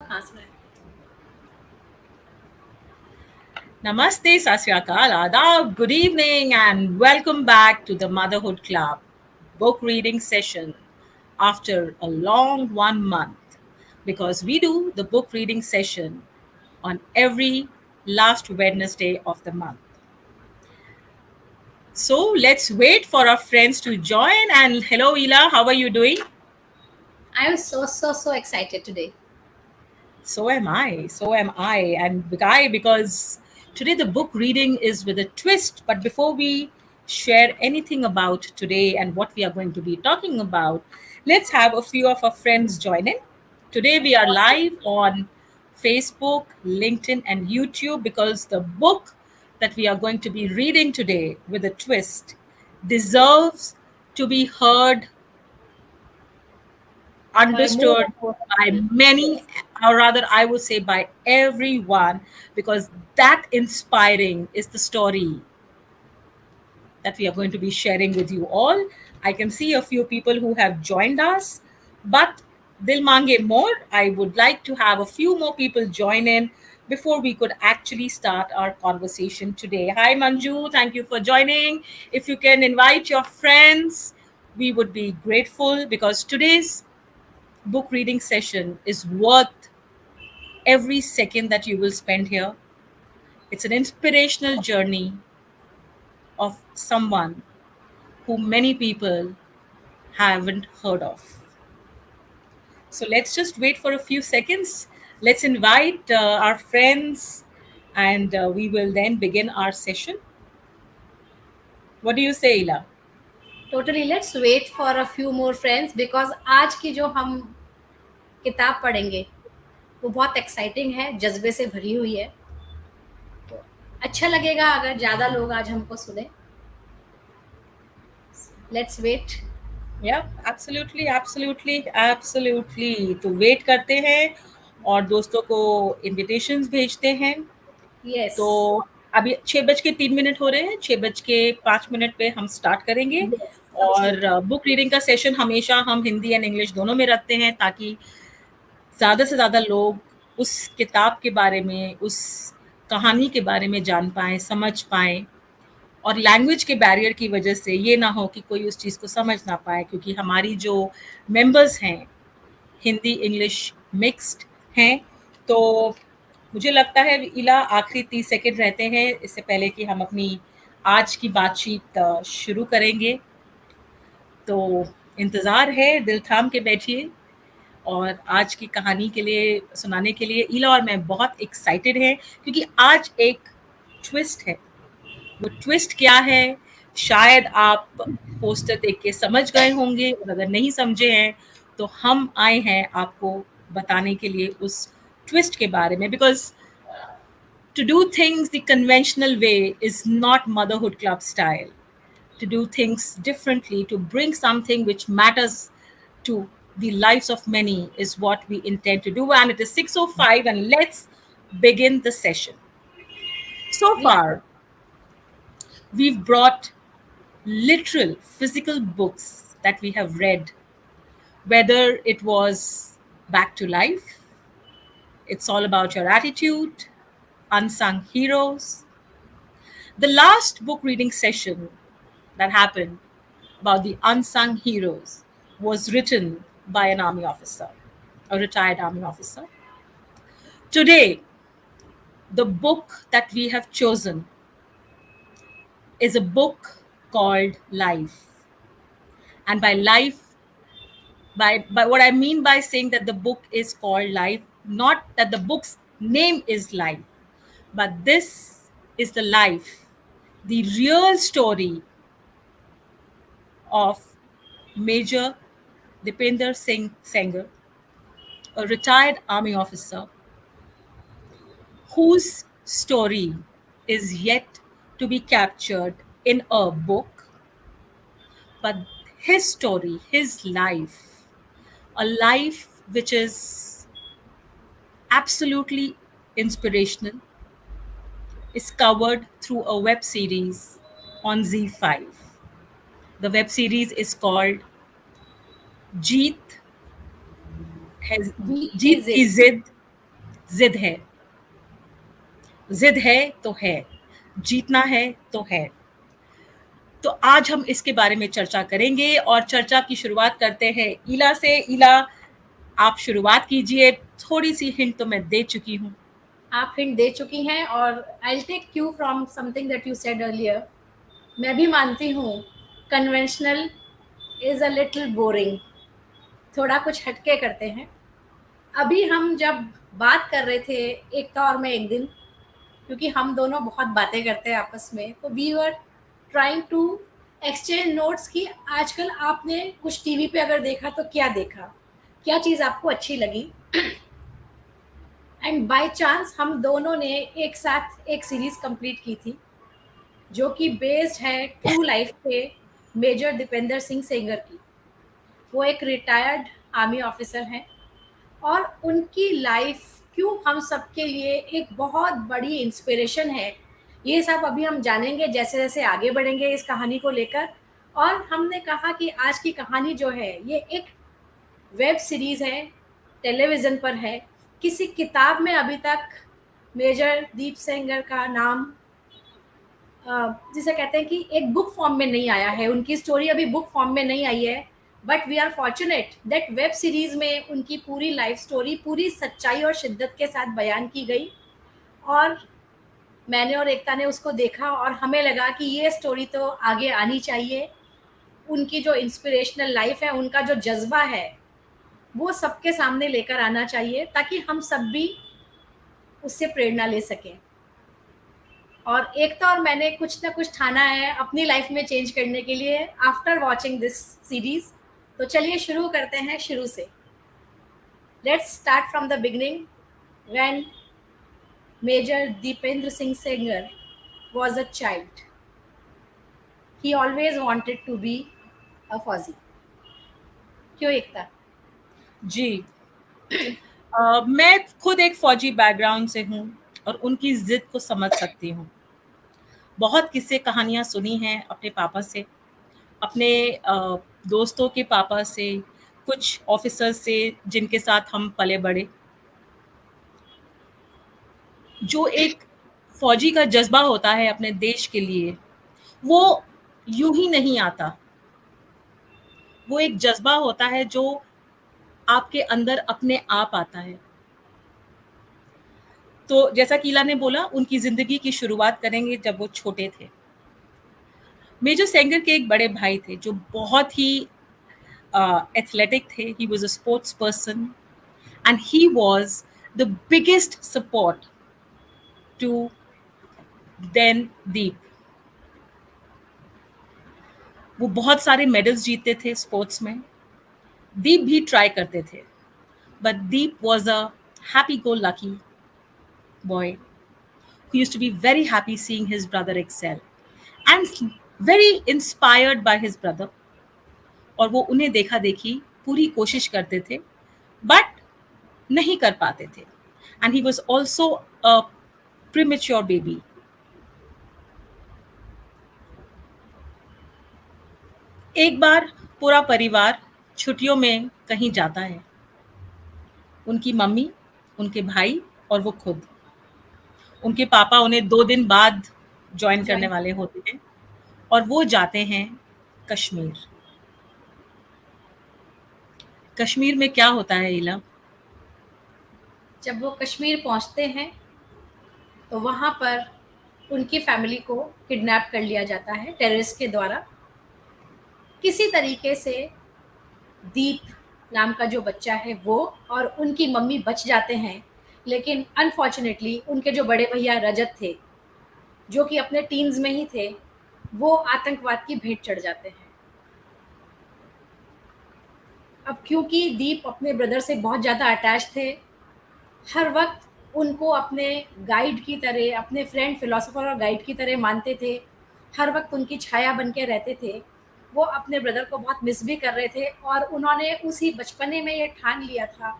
कहाँ से है? Namaste, Sasyakal, Adab, good evening, and welcome back to the Motherhood Club book reading session after a long 1 month because we do the book reading session on every last Wednesday of the month. So let's wait for our friends to join. And hello, Ila, how are you doing? I am so excited today. So am I. So am I. And Guy, because today the book reading is with a twist. But before we share anything about today and what we are going to be talking about, let's have a few of our friends join in. Today we are live on Facebook, LinkedIn, and YouTube because the book that we are going to be reading today with a twist deserves to be heard, By more understood and more by people. many, Yes. or rather I would say by everyone, because that inspiring is the story that we are going to be sharing with you all. I can see a few people who have joined us, but dil mange more, I would like to have a few more people join in before we could actually start our conversation today. Hi Manju, thank you for joining. If you can invite your friends, we would be grateful because today's book reading session is worth every second that you will spend here. It's an inspirational journey of someone who many people haven't heard of. So let's just wait for a few seconds. Let's invite our friends and we will then begin our session. What do you say, Ila? Totally. Let's wait for a few more friends because आज की जो हम किताब पढ़ेंगे वो बहुत exciting है, जज्बे से भरी हुई है। तो अच्छा लगेगा अगर ज़्यादा लोग आज हमको सुने। Let's wait. या एब्सोल्युटली एब्सोल्युटली एब्सोल्युटली, तो वेट करते हैं और दोस्तों को इनविटेशंस भेजते हैं। तो Yes. अभी 6:03 हो रहे हैं, 6:05 पे हम स्टार्ट करेंगे। Yes. और Absolutely. बुक रीडिंग का सेशन हमेशा हम हिंदी एंड इंग्लिश दोनों में रखते हैं ताकि ज़्यादा से ज़्यादा लोग उस किताब के बारे में, उस कहानी के बारे में जान पाएँ, समझ पाएँ। और लैंग्वेज के बैरियर की वजह से ये ना हो कि कोई उस चीज़ को समझ ना पाए, क्योंकि हमारी जो मेंबर्स हैं हिंदी इंग्लिश मिक्स्ड हैं। तो मुझे लगता है इला आखिरी 30 सेकंड रहते हैं इससे पहले कि हम अपनी आज की बातचीत शुरू करेंगे। तो इंतज़ार है, दिल थाम के बैठिए। और आज की कहानी के लिए सुनाने के लिए इला और मैं बहुत एक्साइटेड हैं, क्योंकि आज एक ट्विस्ट है। वो ट्विस्ट क्या है, शायद आप पोस्टर देख के समझ गए होंगे, और अगर नहीं समझे हैं तो हम आए हैं आपको बताने के लिए उस ट्विस्ट के बारे में। Because to do things the conventional way is not motherhood club style. To do things differently, to bring something which matters to the lives of many is what we intend to do. And it is 6:05 and let's begin the session. So Yeah. far, we've brought literal physical books that we have read, whether it was Back to Life, It's All About Your Attitude, Unsung Heroes. The last book reading session that happened about the unsung heroes was written by an army officer, a retired army officer. Today, the book that we have chosen is a book called Life. And by life, by what I mean by saying that the book is called Life, not that the book's name is Life, but this is the life, the real story of Major Deependra Singh Senger, a retired army officer whose story is yet to be captured in a book, but his story, his life, a life which is absolutely inspirational, is covered through a web series on Z5. The web series is called Jeet has Jeet Jeet is Ki it. Zid, ज़िद है, ज़िद है तो है, जीतना है तो है। तो आज हम इसके बारे में चर्चा करेंगे और चर्चा की शुरुआत करते हैं ईला से। ईला, आप शुरुआत कीजिए। थोड़ी-सी हिंट तो मैं दे चुकी हूँ। आप हिंट दे चुकी हैं और I will take cue from something that you said earlier. मैं भी मानती हूँ conventional is a little boring, थोड़ा कुछ हटके करते हैं। अभी हम जब बात कर रहे थे एकता और मैं एक दिन, क्योंकि हम दोनों बहुत बातें करते हैं आपस में, तो we were trying to exchange notes कि आजकल आपने कुछ टीवी पे अगर देखा तो क्या देखा, क्या चीज़ आपको अच्छी लगी। एंड बाय चांस हम दोनों ने एक साथ एक सीरीज कंप्लीट की थी जो कि बेस्ड है ट्रू लाइफ पे, मेजर दीपेंद्र सिंह सेंगर की। वो एक रिटायर्ड आर्मी ऑफिसर हैं और उनकी लाइफ क्यों हम सबके लिए एक बहुत बड़ी इंस्पिरेशन है, ये सब अभी हम जानेंगे जैसे जैसे आगे बढ़ेंगे इस कहानी को लेकर। और हमने कहा कि आज की कहानी जो है ये एक वेब सीरीज़ है, टेलीविज़न पर है। किसी किताब में अभी तक मेजर दीप सेंगर का नाम जिसे कहते हैं कि एक बुक फॉर्म में नहीं आया है, उनकी स्टोरी अभी बुक फॉर्म में नहीं आई है। But we are fortunate that web series में उनकी पूरी लाइफ स्टोरी पूरी सच्चाई और शिद्दत के साथ बयान की गई। और मैंने और एकता ने उसको देखा और हमें लगा कि ये स्टोरी तो आगे आनी चाहिए। उनकी जो इंस्पिरेशनल लाइफ है, उनका जो जज्बा है, वो सबके सामने लेकर आना चाहिए ताकि हम सब भी उससे प्रेरणा ले सकें। और एकता और मैंने कुछ ना कुछ ठाना है अपनी लाइफ में चेंज करने के लिए आफ्टर वॉचिंग दिस सीरीज। तो चलिए शुरू करते हैं शुरू से। Let's start from the beginning. When major Deependra Singh Sengar was a child, he always wanted to be a फौजी। क्यों एकता? जी। मैं खुद एक फ़ौजी बैकग्राउंड से हूँ और उनकी ज़िद को समझ सकती हूँ। बहुत किस्से कहानियाँ सुनी हैं अपने पापा से, अपने दोस्तों के पापा से, कुछ ऑफ़िसर्स से जिनके साथ हम पले-बड़े। जो एक फ़ौजी का जज़्बा होता है अपने देश के लिए, वो यूँ ही नहीं आता। वो एक जज़्बा होता है जो आपके अंदर अपने आप आता है। तो जैसा कि ईला ने बोला, उनकी ज़िंदगी की शुरुआत करेंगे जब वो छोटे थे। मेजर सेंगर के एक बड़े भाई थे जो बहुत ही एथलेटिक थे। He was a sports person and he was the biggest support to then Deep. वो बहुत सारे मेडल्स जीतते थे स्पोर्ट्स में। दीप भी ट्राई करते थे, but Deep was a happy go lucky boy who used to be very happy seeing his brother excel and very inspired by his brother। और वो उन्हें देखा देखी पूरी कोशिश करते थे बट नहीं कर पाते थे। And he was also a premature baby. एक बार पूरा परिवार छुट्टियों में कहीं जाता है, उनकी मम्मी, उनके भाई और वो खुद। उनके पापा उन्हें 2 दिन बाद ज्वाइन करने ज्वाइन। वाले होते हैं और वो जाते हैं कश्मीर। कश्मीर में क्या होता है ईला? जब वो कश्मीर पहुंचते हैं तो वहां पर उनकी फैमिली को किडनैप कर लिया जाता है टेररिस्ट के द्वारा। किसी तरीके से दीप नाम का जो बच्चा है वो और उनकी मम्मी बच जाते हैं। लेकिन अनफॉर्चुनेटली उनके जो बड़े भैया रजत थे, जो कि अपने टीन्स में ही थे, वो आतंकवाद की भेंट चढ़ जाते हैं। अब क्योंकि दीप अपने ब्रदर से बहुत ज़्यादा अटैच थे, हर वक्त उनको अपने गाइड की तरह, अपने फ्रेंड फिलोसोफर और गाइड की तरह मानते थे, हर वक्त उनकी छाया बन के रहते थे। वो अपने ब्रदर को बहुत मिस भी कर रहे थे और उन्होंने उसी बचपने में ये ठान लिया था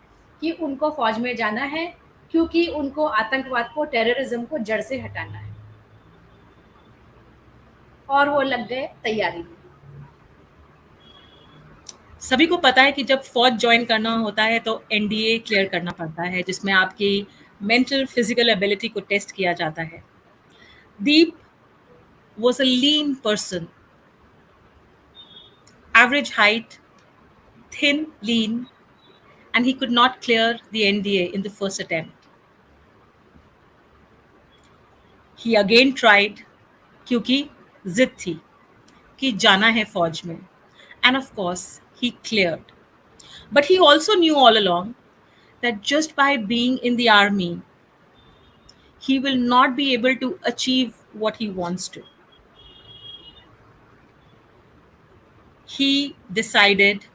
कि उनको फौज में जाना है, क्योंकि उनको आतंकवाद को, टेररिज्म को जड़ से हटाना है। और वो लग गए तैयारी में। सभी को पता है कि जब फौज ज्वाइन करना होता है तो एनडीए क्लियर करना पड़ता है, जिसमें आपकी मेंटल फिजिकल एबिलिटी को टेस्ट किया जाता है. दीप was a lean person, average height, thin, lean, and he could not clear the NDA in the first attempt. He again tried क्योंकि जिद थी कि जाना है फौज में. And of course, he cleared. But he also knew all along that just by being in the army, he will not be able to achieve what he wants to. He decided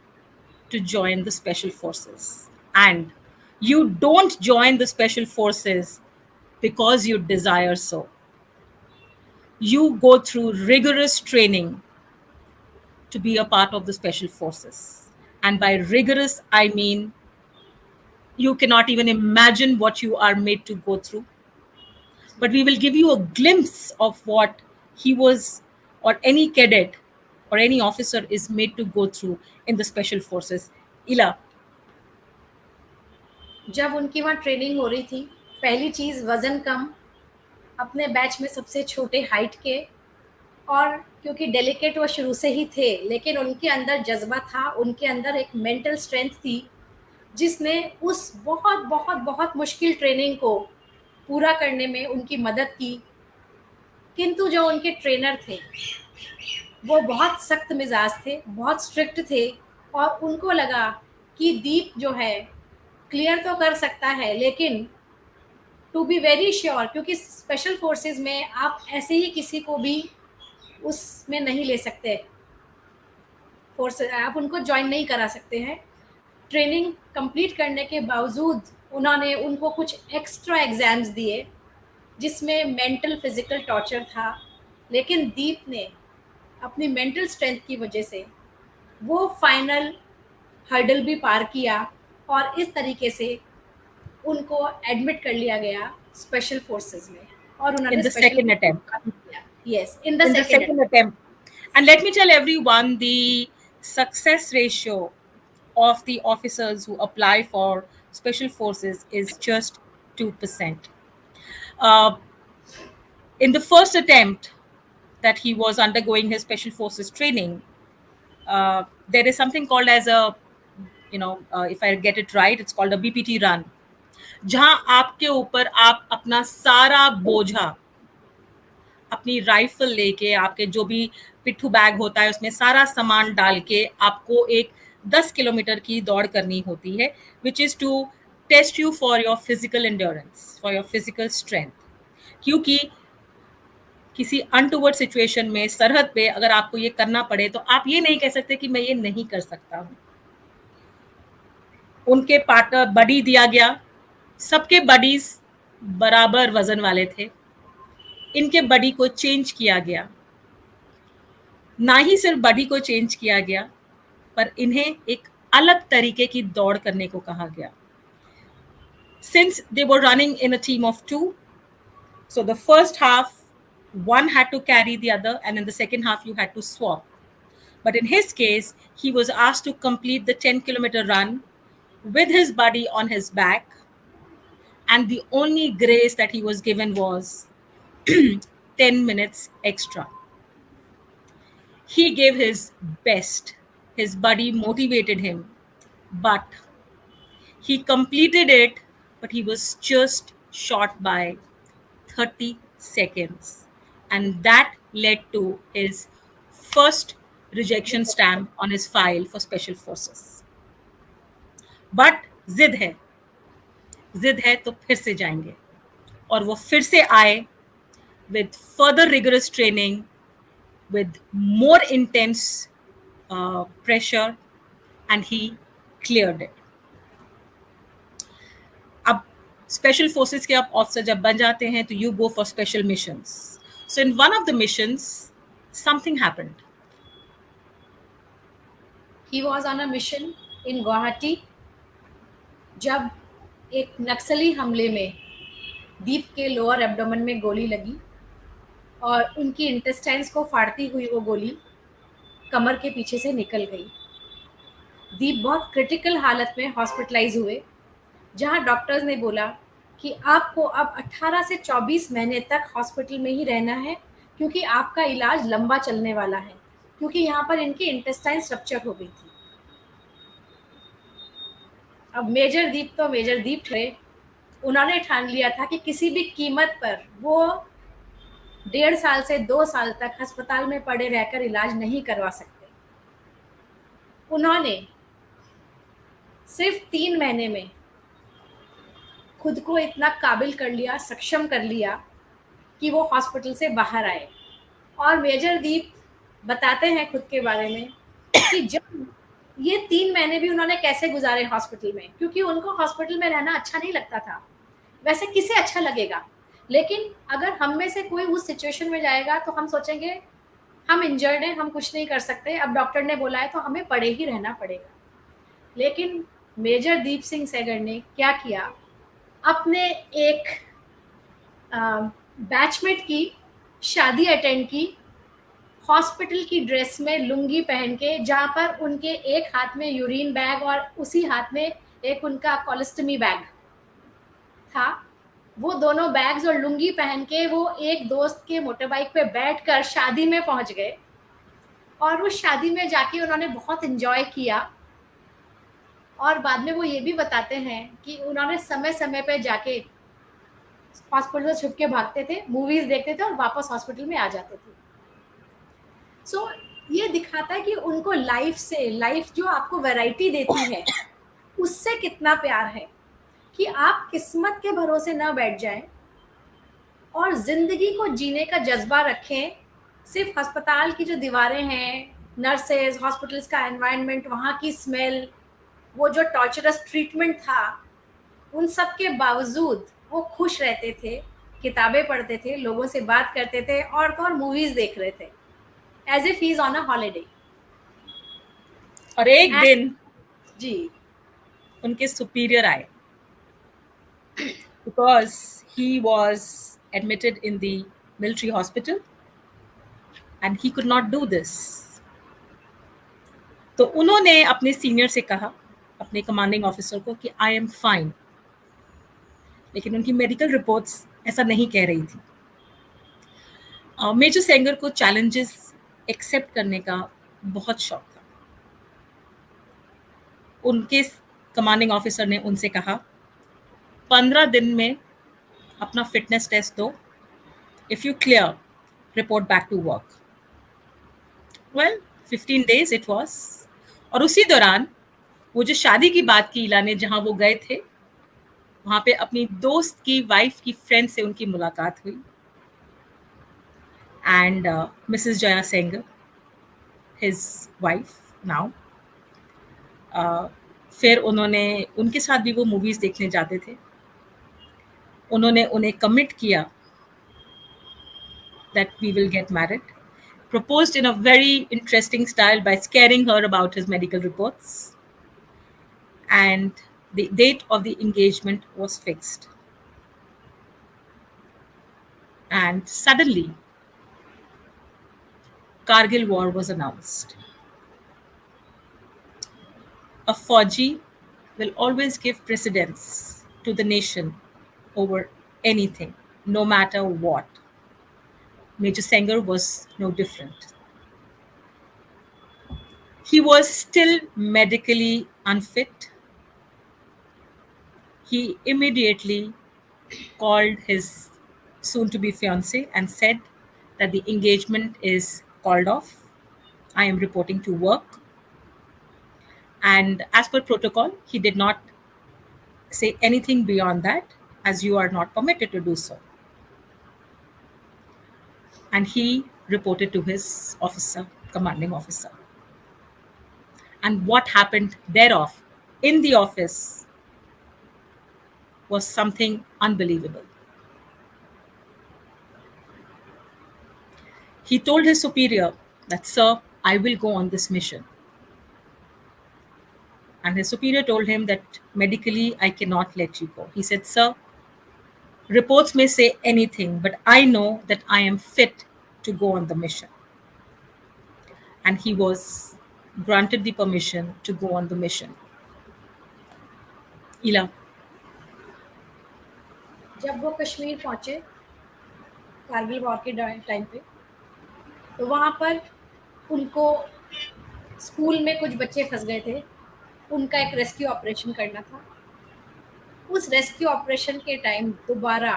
to join the special forces. And you don't join the special forces because you desire so. You go through rigorous training to be a part of the special forces. And by rigorous, I mean you cannot even imagine what you are made to go through. But we will give you a glimpse of what he was, or any cadet or any officer is made to go through in the special forces. Ila, जब उनकी वहाँ training हो रही थी, पहली चीज़ वज़न कम, अपने batch में सबसे छोटे हाइट के, और क्योंकि डेलिकेट वो शुरू से ही थे, लेकिन उनके अंदर जज्बा था, उनके अंदर एक मेंटल स्ट्रेंथ थी, जिसने उस बहुत बहुत बहुत मुश्किल ट्रेनिंग को पूरा करने में उनकी मदद की. किंतु जो उनके ट्रेनर थे वो बहुत सख्त मिजाज थे, बहुत स्ट्रिक्ट थे, और उनको लगा कि दीप जो है क्लियर तो कर सकता है, लेकिन टू बी वेरी श्योर, क्योंकि स्पेशल फोर्सेस में आप ऐसे ही किसी को भी उसमें नहीं ले सकते, फोर्स आप उनको ज्वाइन नहीं करा सकते हैं. ट्रेनिंग कंप्लीट करने के बावजूद उन्होंने उनको कुछ एक्स्ट्रा एग्जाम्स दिए, जिसमें मेंटल फिजिकल टॉर्चर था, लेकिन दीप ने अपनी मेंटल स्ट्रेंथ की वजह से वो फाइनल हर्डल भी पार किया, और इस तरीके से उनको एडमिट कर लिया गया स्पेशल फोर्सेस में, और in उन्होंने the स्पेशल second attempt. किया. Yes, in the In the second. second attempt. And let me tell everyone the success ratio of the officers who apply for special forces is just 2%. Uh, in the first attempt that he was undergoing his special forces training, there is something called as a, if I get it right, it's called a BPT run. जहां आपके ऊपर आप अपना सारा बोझा, अपनी rifle लेके, आपके जो भी पिट्ठू बैग होता है उसमें सारा सामान डाल के आपको एक 10 किलोमीटर की दौड़ करनी होती है, which is to test you for your physical endurance, for your physical strength. क्योंकि किसी अनटूवर्ड सिचुएशन में सरहद पे अगर आपको ये करना पड़े तो आप ये नहीं कह सकते कि मैं ये नहीं कर सकता हूँ. उनके पार्टनर बडी दिया गया, सबके बडीज बराबर वजन वाले थे, इनके बडी को चेंज किया गया. ना ही सिर्फ बॉडी को चेंज किया गया, पर इन्हें एक अलग तरीके की दौड़ करने को कहा गया. Since they were running in a team of two, so the first half one had to carry the other, and in the second half you had to swap. But in his case, he was asked to complete the 10-kilometer run with his buddy on his back, and the only grace that he was given was 10 minutes extra. He gave his best. His buddy motivated him, but he completed it, but he was just short by 30 seconds. And that led to his first rejection stamp on his file for special forces. But जिद है तो फिर से जाएंगे. और वो फिर से आए with further rigorous training, with more intense pressure, and he cleared it. अब स्पेशल फोर्सेस के आप ऑफिसर जब बन जाते हैं तो you go for special missions. So in one of the missions something happened. He was on a mission in Guwahati, जब एक नक्सली हमले में दीप के लोअर एब्डोमेन में गोली लगी, और उनकी इंटेस्टाइन्स को फाड़ती हुई वो गोली कमर के पीछे से निकल गई. दीप बहुत क्रिटिकल हालत में हॉस्पिटलाइज हुए, जहां डॉक्टर्स ने बोला कि आपको अब 18 से 24 महीने तक हॉस्पिटल में ही रहना है, क्योंकि आपका इलाज लंबा चलने वाला है, क्योंकि यहाँ पर इनकी इंटेस्टाइन रप्चर हो गई थी। अब मेजर दीप तो मेजर दीप थे, उन्होंने ठान लिया था कि किसी भी कीमत पर वो 1.5 साल से 2 साल तक अस्पताल में पड़े रहकर इलाज नहीं करवा सकते। उन्होंने सिर्फ 3 महीने में खुद को इतना काबिल कर लिया, सक्षम कर लिया कि वो हॉस्पिटल से बाहर आए। और मेजर दीप बताते हैं खुद के बारे में कि जब ये 3 महीने भी उन्होंने कैसे गुजारे हॉस्पिटल में, क्योंकि उनको हॉस्पिटल में रहना अच्छा नहीं लगता था। वैसे किसे अच्छा लगेगा, लेकिन अगर हम में से कोई उस सिचुएशन में जाएगा तो हम सोचेंगे हम इंजर्ड हैं, हम कुछ नहीं कर सकते, अब डॉक्टर ने बोला है तो हमें पड़े ही रहना पड़ेगा। लेकिन मेजर दीप सिंह सेगर ने क्या किया, अपने एक बैचमेट की शादी अटेंड की, हॉस्पिटल की ड्रेस में लुंगी पहन के, जहाँ पर उनके एक हाथ में यूरिन बैग और उसी हाथ में एक उनका कोलेस्टमी बैग था। वो दोनों बैग्स और लुंगी पहन के वो एक दोस्त के मोटर बाइक पे बैठकर शादी में पहुंच गए, और उस शादी में जाके उन्होंने बहुत एंजॉय किया। और बाद में वो ये भी बताते हैं कि उन्होंने समय समय पे जाके हॉस्पिटल से छुप के भागते थे, मूवीज देखते थे और वापस हॉस्पिटल में आ जाते थे। सो ये दिखाता है कि उनको लाइफ से, लाइफ जो आपको वैरायटी देती है उससे कितना प्यार है, कि आप किस्मत के भरोसे ना बैठ जाएं और जिंदगी को जीने का जज्बा रखें। सिर्फ अस्पताल की जो दीवारें हैं, नर्सेज, हॉस्पिटल्स का एनवायरनमेंट, वहाँ की स्मेल, वो जो टॉर्चरस ट्रीटमेंट था, उन सब के बावजूद वो खुश रहते थे, किताबें पढ़ते थे, लोगों से बात करते थे, और तो और मूवीज देख रहे थे, as if he is on a holiday. और एक दिन जी। उनके सुपीरियर आए, because he was admitted in the military hospital and he could not do this. तो उन्होंने अपने सीनियर से कहा, अपने कमांडिंग ऑफिसर को, कि आई एम फाइन। लेकिन उनकी मेडिकल रिपोर्ट्स ऐसा नहीं कह रही थी। मेजर सेंगर को चैलेंजेस एक्सेप्ट करने का बहुत शौक था। उनके कमांडिंग ऑफिसर ने उनसे कहा, 15 दिन में अपना फिटनेस टेस्ट दो, if you clear report back to work. Well, 15 days it was. और उसी दौरान वो जो शादी की बात की इला ने, जहाँ वो गए थे, वहाँ पे अपनी दोस्त की वाइफ की फ्रेंड से उनकी मुलाकात हुई, and Mrs Jaya Sengar, his wife now. फिर उन्होंने, उनके साथ भी वो मूवीज़ देखने जाते थे। उन्होंने उन्हें कमिट किया that we will get married, proposed in a very interesting style by scaring her about his medical reports, and the date of the engagement was fixed. And suddenly, Kargil war was announced. A Fauji will always give precedence to the nation over anything, no matter what. Major Senger was no different. He was still medically unfit. He immediately called his soon to be fiancée and said that the engagement is called off. I am reporting to work. And as per protocol, he did not say anything beyond that, as you are not permitted to do so. And he reported to his officer, commanding officer. And what happened thereof in the office was something unbelievable. He told his superior that, sir, I will go on this mission. And his superior told him that medically I cannot let you go. He said, sir, reports may say anything, but I know that I am fit to go on the mission. And he was granted the permission to go on the mission. Ila. जब वो कश्मीर पहुंचे Kargil war के time पे, तो वहां पर उनको school में कुछ बच्चे फंस गए थे, उनका एक रेस्क्यू ऑपरेशन करना था। उस रेस्क्यू ऑपरेशन के टाइम दोबारा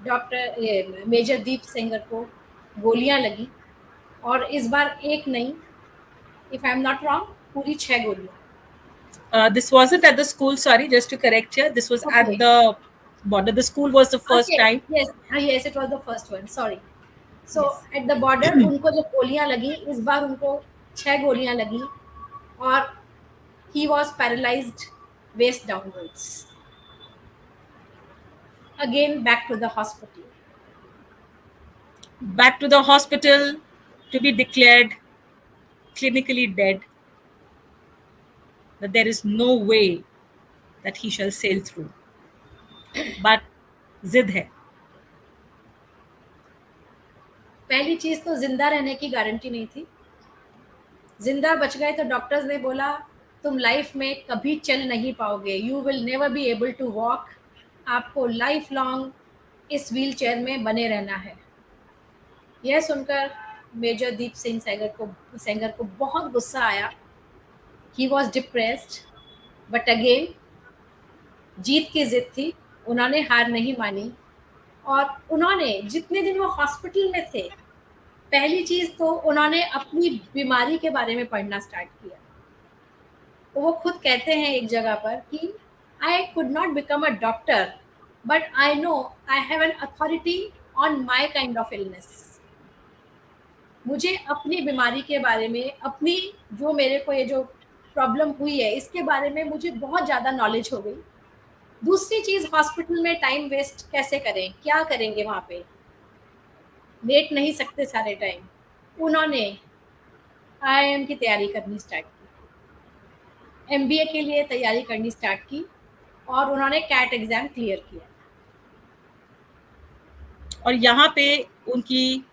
डॉक्टर मेजर दीप सेंगर को गोलियां लगी, और इस बार एक नहीं, if I am not wrong, पूरी 6 गोलियां। This wasn't at the school, sorry, just to correct here. This was okay. at the border. The school was the first okay. time. Yes, yes, it was the first one, sorry. So Yes. At the border उनको जो गोलियां लगी, इस बार उनको 6 गोलियां लगी, और he was paralysed waist downwards. Again back to the hospital. Back to the hospital to be declared clinically dead, that there is no way that he shall sail through. But zid hai. पहली चीज तो जिंदा रहने की guarantee नहीं थी। जिंदा बच गए तो डॉक्टर्स ने बोला तुम लाइफ में कभी चल नहीं पाओगे, you will never be able to walk, आपको लाइफ लॉन्ग इस व्हील चेयर में बने रहना है। यह सुनकर मेजर दीप सिंह सेंगर को बहुत गुस्सा आया। He was depressed, but again जीत की जिद थी, उन्होंने हार नहीं मानी। और उन्होंने जितने दिन वो हॉस्पिटल में थे, पहली चीज तो उन्होंने अपनी बीमारी के बारे में पढ़ना स्टार्ट किया। तो वो खुद कहते हैं एक जगह पर कि I could not become a doctor, but I know I have an authority on my kind of illness. मुझे अपनी बीमारी के बारे में, अपनी जो मेरे को ये जो प्रॉब्लम हुई है इसके बारे में मुझे बहुत ज़्यादा नॉलेज हो गई। दूसरी चीज़, हॉस्पिटल में टाइम वेस्ट कैसे करें, क्या करेंगे वहाँ पे, लेट नहीं सकते सारे टाइम। उन्होंने आईआईएम की तैयारी करनी स्टार्ट की, एमबीए के लिए तैयारी करनी स्टार्ट की, और उन्होंने कैट एग्ज़ाम क्लियर किया। और यहाँ पे उनकी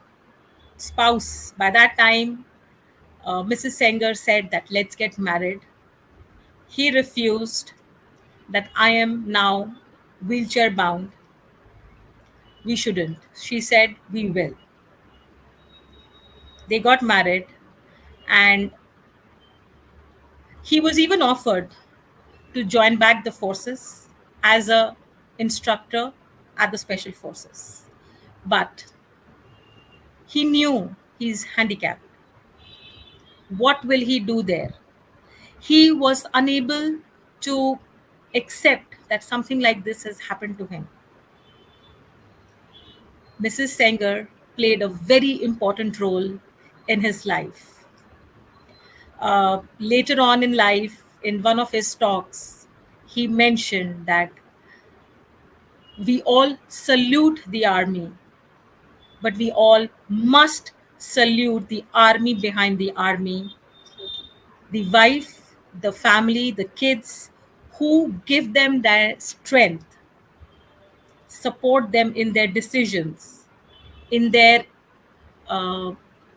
spouse, by that time, Mrs. Senger said that let's get married. He refused, that I am now wheelchair bound. We shouldn't. She said, we will. They got married, and he was even offered to join back the forces as a instructor at the special forces. But he knew he's handicapped. What will he do there? He was unable to accept that something like this has happened to him. Mrs. Senger played a very important role in his life. Later on in life, in one of his talks, he mentioned that we all salute the army, but we all must salute the army behind the army, the wife, the family, the kids, who give them their strength, support them in their decisions, in their uh,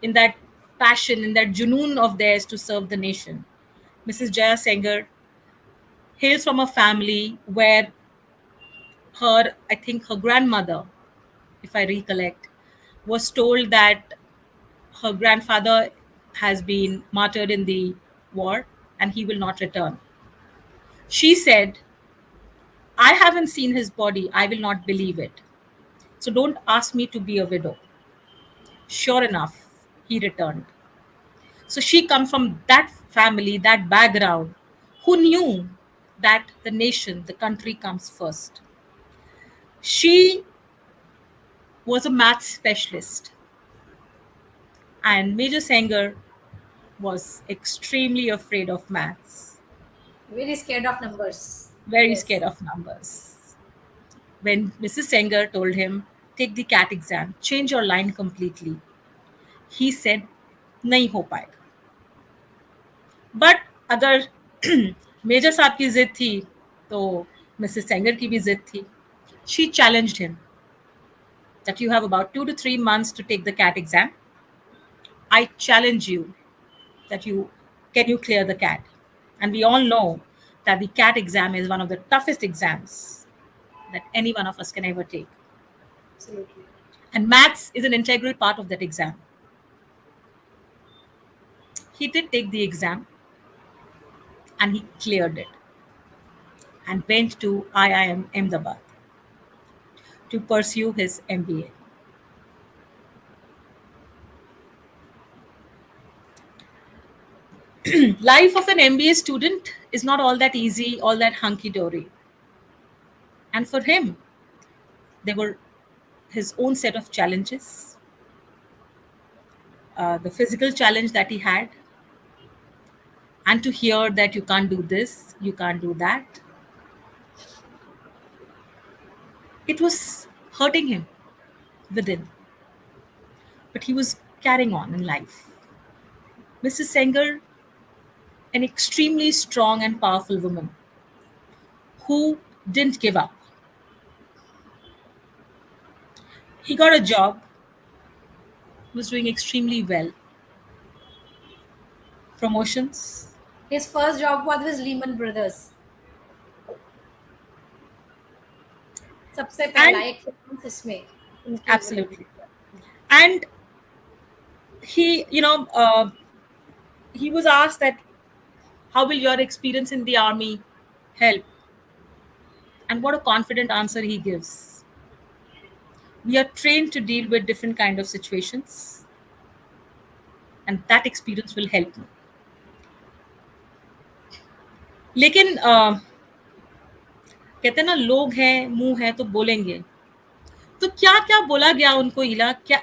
in that passion, in that junoon of theirs to serve the nation. Mrs. Jaya Senger hails from a family where her, I think her grandmother, if I recollect, was told that her grandfather has been martyred in the war and he will not return. She said, I haven't seen his body, I will not believe it. So don't ask me to be a widow. Sure enough, he returned. So she comes from that family, that background, who knew that the nation, the country comes first. She was a math specialist, and Major Sanger was extremely afraid of maths, Very scared of numbers. very Yes. scared of numbers. When Mrs. Sanger told him, take the CAT exam, change your line completely, he said, नहीं हो पाएगा. But अगर major साहब की जिद थी तो Mrs Sengar की भी जिद थी. She challenged him that you have about 2 to 3 months to take the CAT exam. I challenge you that you can you clear the CAT? And we all know that the CAT exam is one of the toughest exams. that any one of us can ever take. Absolutely. And maths is an integral part of that exam. He did take the exam and he cleared it and went to IIM Ahmedabad to pursue his MBA. Life of an MBA student is not all that easy, all that hunky dory. And for him, there were his own set of challenges, the physical challenge that he had, and to hear that you can't do this, you can't do that, it was hurting him within. But he was carrying on in life. Mrs. Senger, an extremely strong and powerful woman who didn't give up. He got a job, was doing extremely well, promotions, His first job was with Lehman Brothers. सबसे पहला and एक finance इसमें उनकी वो लगी absolutely. And he was asked that how will your experience in the army help? And what a confident answer he gives. We are trained to deal with different kind of situations, and that experience will help me. लेकिन कहते हैं ना, लोग हैं मुंह है तो बोलेंगे. तो क्या क्या बोला गया उनको, इला क्या,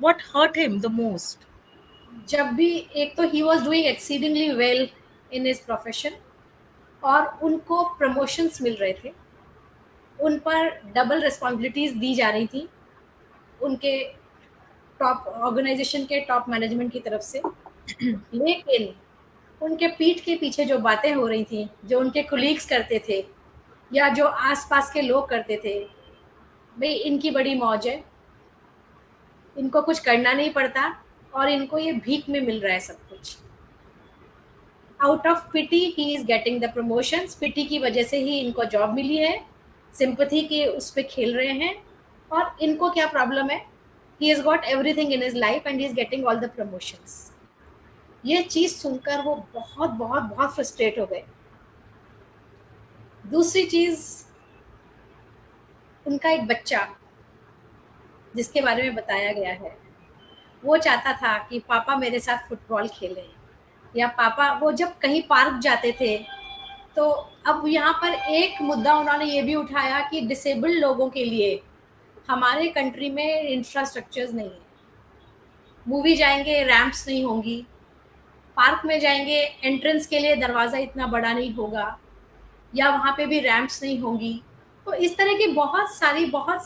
what hurt him the most? जब भी एक तो he was doing exceedingly well in his profession और उनको प्रमोशंस मिल रहे थे, उन पर डबल रिस्पॉन्सिबिलिटीज दी जा रही थी उनके टॉप ऑर्गेनाइजेशन के टॉप मैनेजमेंट की तरफ से, लेकिन उनके पीठ के पीछे जो बातें हो रही थी, जो उनके कोलीग्स करते थे या जो आसपास के लोग करते थे, भाई इनकी बड़ी मौज है, इनको कुछ करना नहीं पड़ता और इनको ये भीख में मिल रहा है सब कुछ. Out of pity he is getting the promotions, pity की वजह से ही इनको जॉब मिली है, सिंपथी के उस पर खेल रहे हैं, और इनको क्या प्रॉब्लम है, he has got everything in his life and he is getting all the promotions. ये चीज सुनकर वो बहुत बहुत बहुत फ्रस्ट्रेट हो गए. दूसरी चीज, उनका एक बच्चा जिसके बारे में बताया गया है, वो चाहता था कि पापा मेरे साथ फुटबॉल खेलें, या पापा, वो जब कहीं पार्क जाते थे तो अब यहाँ पर एक मुद्दा उन्होंने ये भी उठाया कि डिसेबल्ड लोगों के लिए हमारे कंट्री में इंफ्रास्ट्रक्चर्स नहीं है. मूवी जाएंगे रैंप्स नहीं होंगी, पार्क में जाएंगे एंट्रेंस के लिए दरवाज़ा इतना बड़ा नहीं होगा, या वहाँ पे भी रैंप्स नहीं होंगी. तो इस तरह की बहुत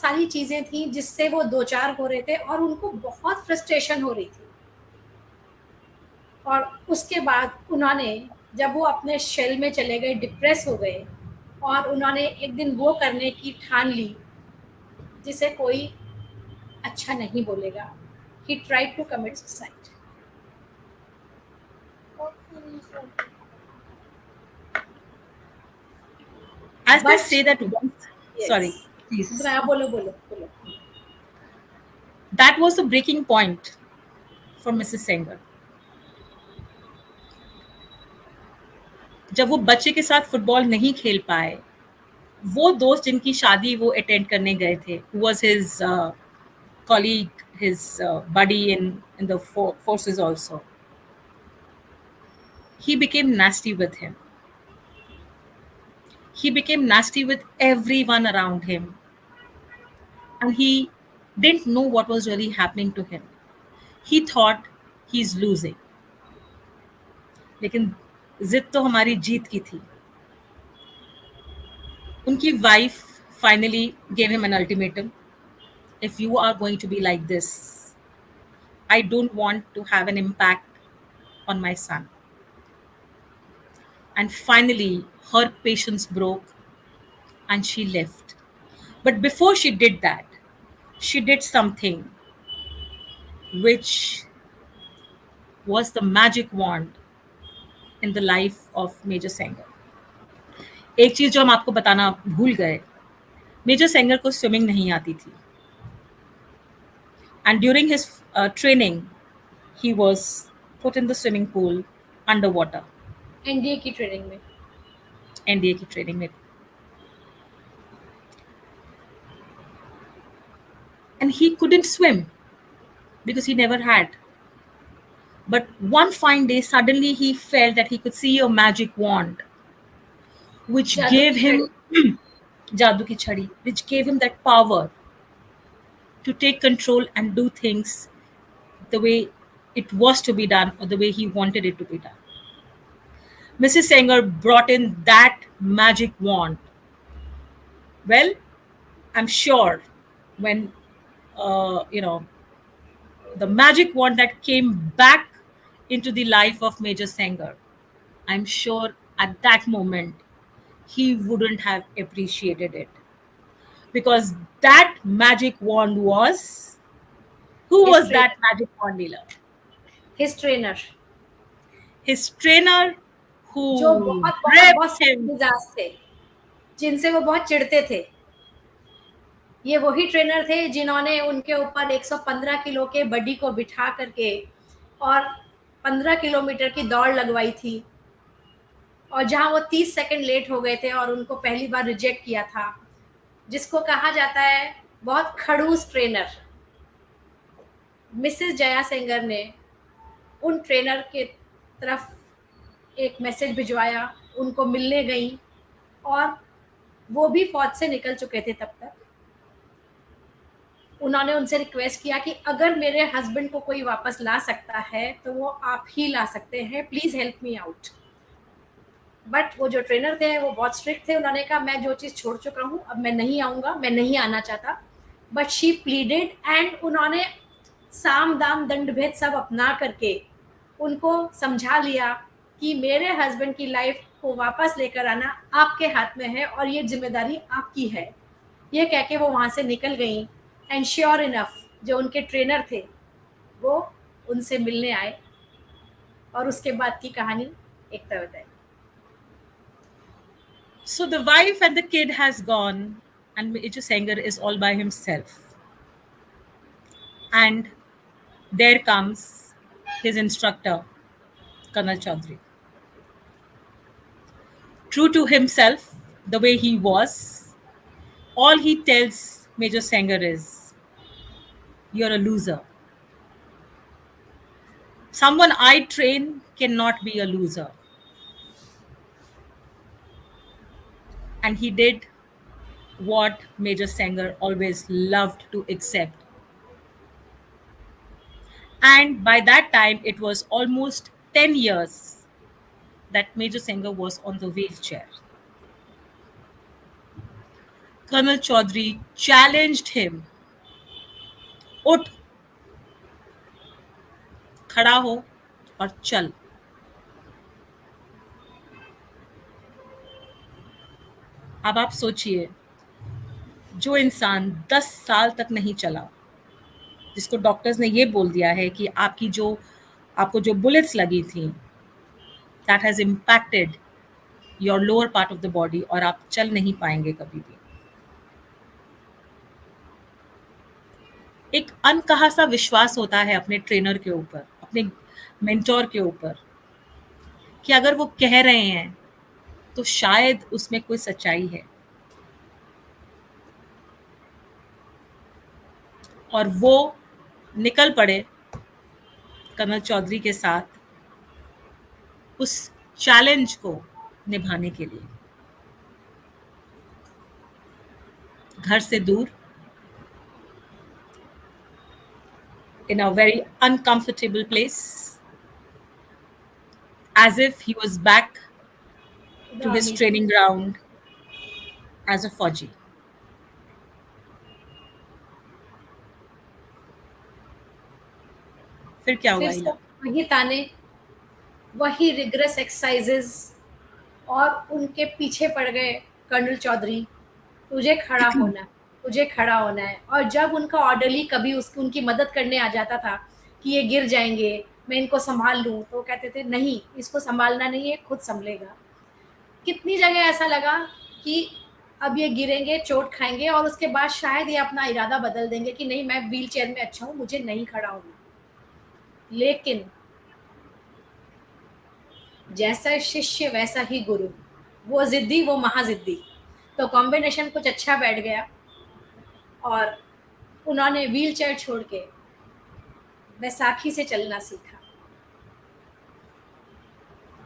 सारी चीज़ें थी जिससे वो दो चार हो रहे थे और उनको बहुत फ्रस्ट्रेशन हो रही थी. और उसके बाद उन्होंने, जब वो अपने शेल में चले गए, डिप्रेस हो गए, और उन्होंने एक दिन वो करने की ठान ली जिसे कोई अच्छा नहीं बोलेगा. He tried to commit suicide. As they but say that once, yes, sorry, please. बोलो बोलो बोलो. That was the breaking point for Mrs. Senger. जब वो बच्चे के साथ फुटबॉल नहीं खेल पाए, वो दोस्त जिनकी शादी वो अटेंड करने गए थे, who was his colleague, his buddy in the forces also, he became nasty with him. He became nasty with everyone around him, and he didn't know what was really happening to him. He thought he's losing. लेकिन जिद तो हमारी जीत की थी. उनकी wife finally gave him an ultimatum. If you are going to be like this, I don't want to have an impact on my son. And finally, her patience broke and she left. But before she did that, she did something which was the magic wand in the life of Major Senger. एक चीज जो हम आपको बताना भूल गए, major Sengar को swimming नहीं आती थी, and during his training he was put in the swimming pool underwater. NDA की ट्रेनिंग में। एनडीए की ट्रेनिंग में, and he couldn't swim because he never had. But one fine day, suddenly he felt that he could see a magic wand, which जादू gave की छड़ी। him jadoo ki chhadi, which gave him that power to take control and do things the way it was to be done or the way he wanted it to be done. Mrs. Sanger brought in that magic wand. Well, I'm sure when you know, the magic wand that came back into the life of Major Sanger, I'm sure at that moment he wouldn't have appreciated it, because that magic wand was, who his was that trainer. magic wand dealer? His trainer, His trainer, जो who बहुत बहुत gripped बहुत सख्त him. मिजाज थे, जिनसे वो बहुत चिढ़ते थे। ये वही ट्रेनर थे जिन्होंने उनके ऊपर 115 किलो के बडी को बिठा करके और 15 किलोमीटर की दौड़ लगवाई थी, और जहां वो 30 सेकंड लेट हो गए थे और उनको पहली बार रिजेक्ट किया था, जिसको कहा जाता है बहुत खड़ूस ट्रेनर। मिसेस जया सेंगर ने उन ट्रेनर के तरफ एक मैसेज भिजवाया, उनको मिलने गई, और वो भी फौज से निकल चुके थे तब तक। उन्होंने उनसे रिक्वेस्ट किया कि अगर मेरे हस्बैंड को कोई वापस ला सकता है तो वो आप ही ला सकते हैं, please help me out. But वो जो ट्रेनर थे वो बहुत स्ट्रिक्ट थे, उन्होंने कहा मैं जो चीज़ छोड़ चुका हूँ अब मैं नहीं आऊँगा, मैं नहीं आना चाहता। बट शी प्लीडेड, एंड उन्होंने साम दाम दंड भेद सब अपना करके उनको समझा लिया कि मेरे हस्बैंड की लाइफ को वापस लेकर आना आपके हाथ में है और ये जिम्मेदारी आपकी है। ये कह के वो वहाँ से निकल गई, एंड श्योर इनफ जो उनके ट्रेनर थे वो उनसे मिलने आए, और उसके बाद की कहानी एकता बताई। So the wife and the kid has gone, and Major Sanger is all by himself. And there comes his instructor, Colonel Chaudhary. True to himself, the way he was, all he tells Major Sanger is, "You're a loser. Someone I train cannot be a loser." And he did what Major Sanger always loved to accept. And by that time, it was almost 10 years that Major Singh was on the wheelchair. Colonel Chaudhary challenged him, उठ, खड़ा हो और चल. अब आप सोचिए, जो इंसान 10 साल तक नहीं चला, जिसको डॉक्टर्स ने ये बोल दिया है कि आपको जो बुलेट्स लगी थी, that has impacted your lower part of the body, और आप चल नहीं पाएंगे कभी भी. एक अनकहा सा विश्वास होता है अपने ट्रेनर के ऊपर, अपने मेंटोर के ऊपर, कि अगर वो कह रहे हैं तो शायद उसमें कोई सच्चाई है. और वो निकल पड़े कर्नल चौधरी के साथ उस चैलेंज को निभाने के लिए. घर से दूर, in a very uncomfortable place, as if he was back to his army. training ground as a Fauji. फिर क्या हुआ फिर इला? सब वही ताने, वही रिग्रेस एक्सरसाइजेस, और उनके पीछे पड़ गए कर्नल चौधरी, तुझे खड़ा होना है, तुझे खड़ा होना है। और जब उनका ऑर्डरली कभी उसकी उनकी मदद करने आ जाता था कि ये गिर जाएंगे, मैं इनको संभाल लूँ, तो वो कहते थे नहीं, इसको संभालना नहीं है, खुद संभलेगा। कितनी जगह ऐसा लगा कि अब ये गिरेंगे, चोट खाएंगे और उसके बाद शायद ये अपना इरादा बदल देंगे कि नहीं, मैं व्हील चेयर में अच्छा हूँ, मुझे नहीं खड़ा होना। लेकिन जैसा शिष्य वैसा ही गुरु, वो जिद्दी वो महाजिद्दी, तो कॉम्बिनेशन कुछ अच्छा बैठ गया और उन्होंने व्हील चेयर छोड़ के बैसाखी से चलना सीखा।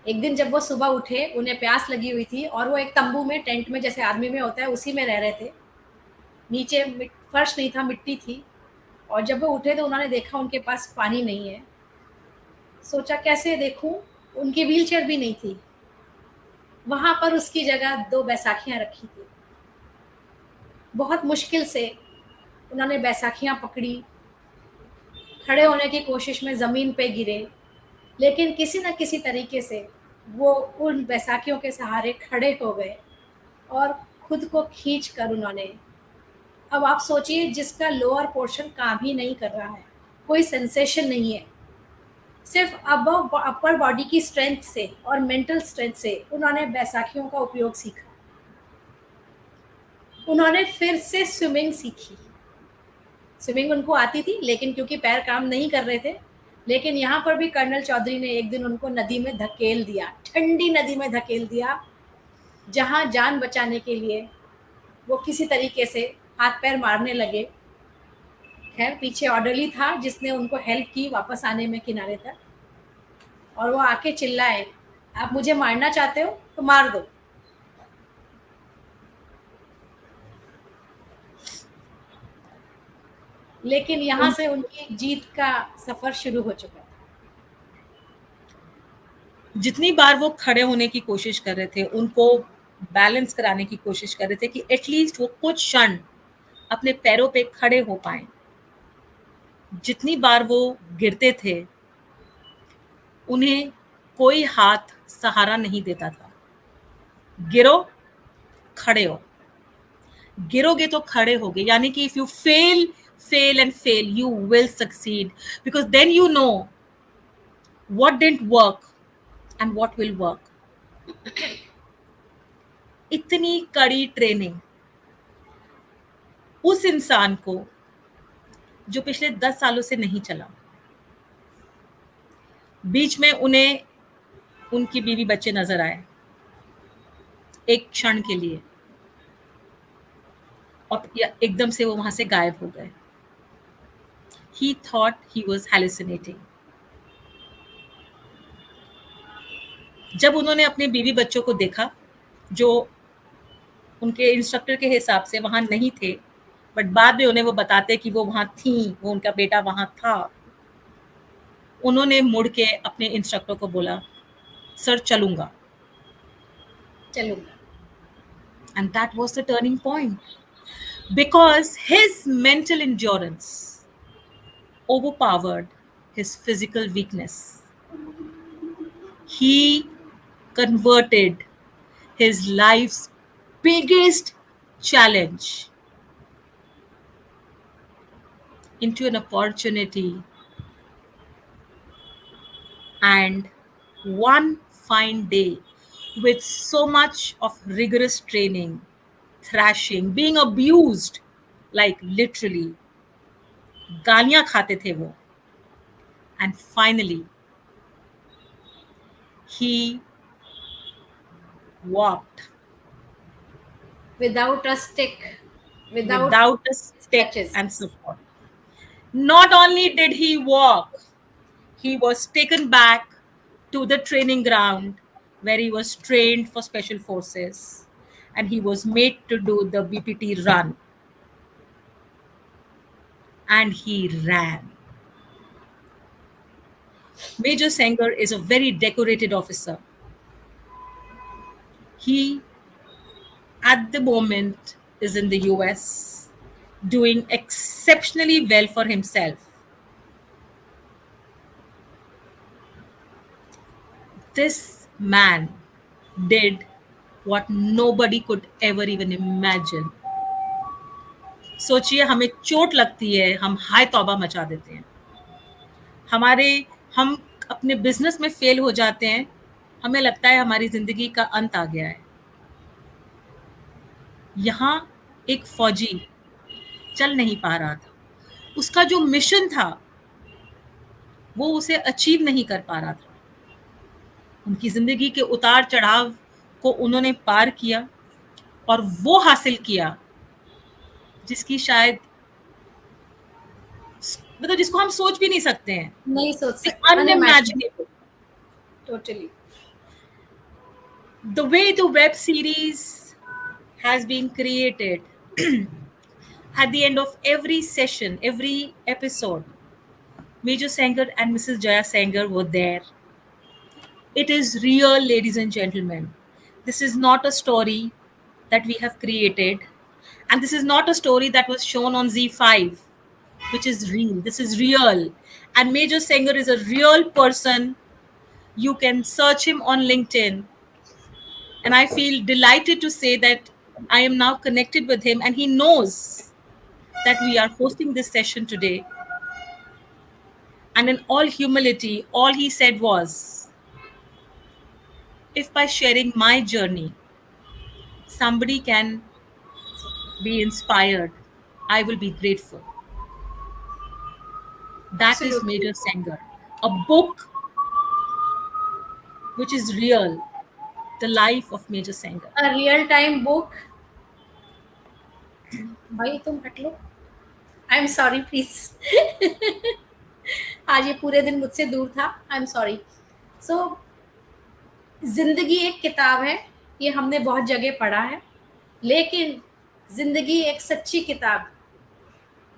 एक दिन जब वो सुबह उठे, उन्हें प्यास लगी हुई थी और वो एक तंबू में, टेंट में जैसे आर्मी में होता है, उसी में रह रहे थे। नीचे फर्श नहीं था, मिट्टी थी। और जब वो उठे तो उन्होंने देखा उनके पास पानी नहीं है। सोचा कैसे देखूं, उनकी व्हील चेयर भी नहीं थी। वहां पर उसकी जगह दो बैसाखियां रखी थी। बहुत मुश्किल से उन्होंने बैसाखियां पकड़ी, खड़े होने की कोशिश में ज़मीन पे गिरे, लेकिन किसी न किसी तरीके से वो उन बैसाखियों के सहारे खड़े हो गए और खुद को खींच कर उन्होंने, अब आप सोचिए, जिसका लोअर पोर्शन काम ही नहीं कर रहा है, कोई सेंसेशन नहीं है, सिर्फ अब अपर बॉडी की स्ट्रेंथ से और मेंटल स्ट्रेंथ से उन्होंने बैसाखियों का उपयोग सीखा। उन्होंने फिर से स्विमिंग सीखी। स्विमिंग उनको आती थी, लेकिन क्योंकि पैर काम नहीं कर रहे थे। लेकिन यहाँ पर भी कर्नल चौधरी ने एक दिन उनको नदी में धकेल दिया, ठंडी नदी में धकेल दिया, जहाँ जान बचाने के लिए वो किसी तरीके से हाथ पैर मारने लगे। खैर पीछे ऑर्डरली था जिसने उनको हेल्प की वापस आने में किनारे तक, और वो आके चिल्लाए, आप मुझे मारना चाहते हो तो मार दो। लेकिन यहाँ उन से उनकी जीत का सफर शुरू हो चुका था। जितनी बार वो खड़े होने की कोशिश कर रहे थे, उनको बैलेंस कराने की कोशिश कर रहे थे कि एटलीस्ट वो कुछ क्षण अपने पैरों पे खड़े हो पाएँ। जितनी बार वो गिरते थे, उन्हें कोई हाथ सहारा नहीं देता था। गिरो, खड़े हो। गिरोगे तो खड़े होगे, यानी कि if you fail, fail and fail, you will succeed, because then you know what didn't work and what will work. इतनी कड़ी ट्रेनिंग उस इंसान को जो पिछले 10 सालों से नहीं चला। बीच में उन्हें उनकी बीवी बच्चे नजर आए एक क्षण के लिए, और एकदम से वो वहां से गायब हो गए। He thought he was hallucinating. जब उन्होंने अपने बीवी बच्चों को देखा, जो उनके इंस्ट्रक्टर के हिसाब से वहां नहीं थे, बट बाद में उन्हें वो बताते कि वो वहां थी, वो उनका बेटा वहां था, उन्होंने मुड़ के अपने इंस्ट्रक्टर को बोला, सर चलूंगा। चलूंगा। And that was the turning point, because his mental endurance overpowered his physical weakness. He converted his life's biggest challenge into an opportunity, and one fine day, with so much of rigorous training, thrashing, being abused, like literally, गालियां खाते थे वो, and finally he walked Without a stick, without without a stick crutches. and support. Not only did he walk, he was taken back to the training ground where he was trained for special forces, and he was made to do the BPT run, and he ran. Major Senger is a very decorated officer. He, at the moment, is in the US doing exceptionally well for himself. This man did what nobody could ever even imagine. सोचिए, हमें चोट लगती है, हम हाय तौबा मचा देते हैं। हमारे हम अपने बिजनेस में फेल हो जाते हैं, हमें लगता है हमारी जिंदगी का अंत आ गया है। यहाँ एक फौजी चल नहीं पा रहा था, उसका जो मिशन था वो उसे अचीव नहीं कर पा रहा था। उनकी जिंदगी के उतार चढ़ाव को उन्होंने पार किया और वो हासिल किया जिसकी शायद, मतलब जिसको हम सोच भी नहीं सकते हैं, नहीं सोच the सकते, unimaginable. unimaginable. Totally. The way the web series has been created, at the end of every session, every episode, Major Sanger and Mrs. Jaya Sanger were there. It is real, ladies and gentlemen. This is not a story that we have created, and this is not a story that was shown on Z5, which is real. This is real. And Major Sanger is a real person. You can search him on LinkedIn. And I feel delighted to say that I am now connected with him, and he knows that we are hosting this session today. And in all humility, all he said was, if by sharing my journey, somebody can be inspired, I will be grateful. That is absolutely. Major Sanger, a book which is real, the life of Major Sanger. A real time book. भाई तुम हट लो। I am sorry please. आज ये पूरे दिन मुझसे दूर था। आई एम सॉरी। सो जिंदगी एक किताब है, ये हमने बहुत जगह पढ़ा है, लेकिन जिंदगी एक सच्ची किताब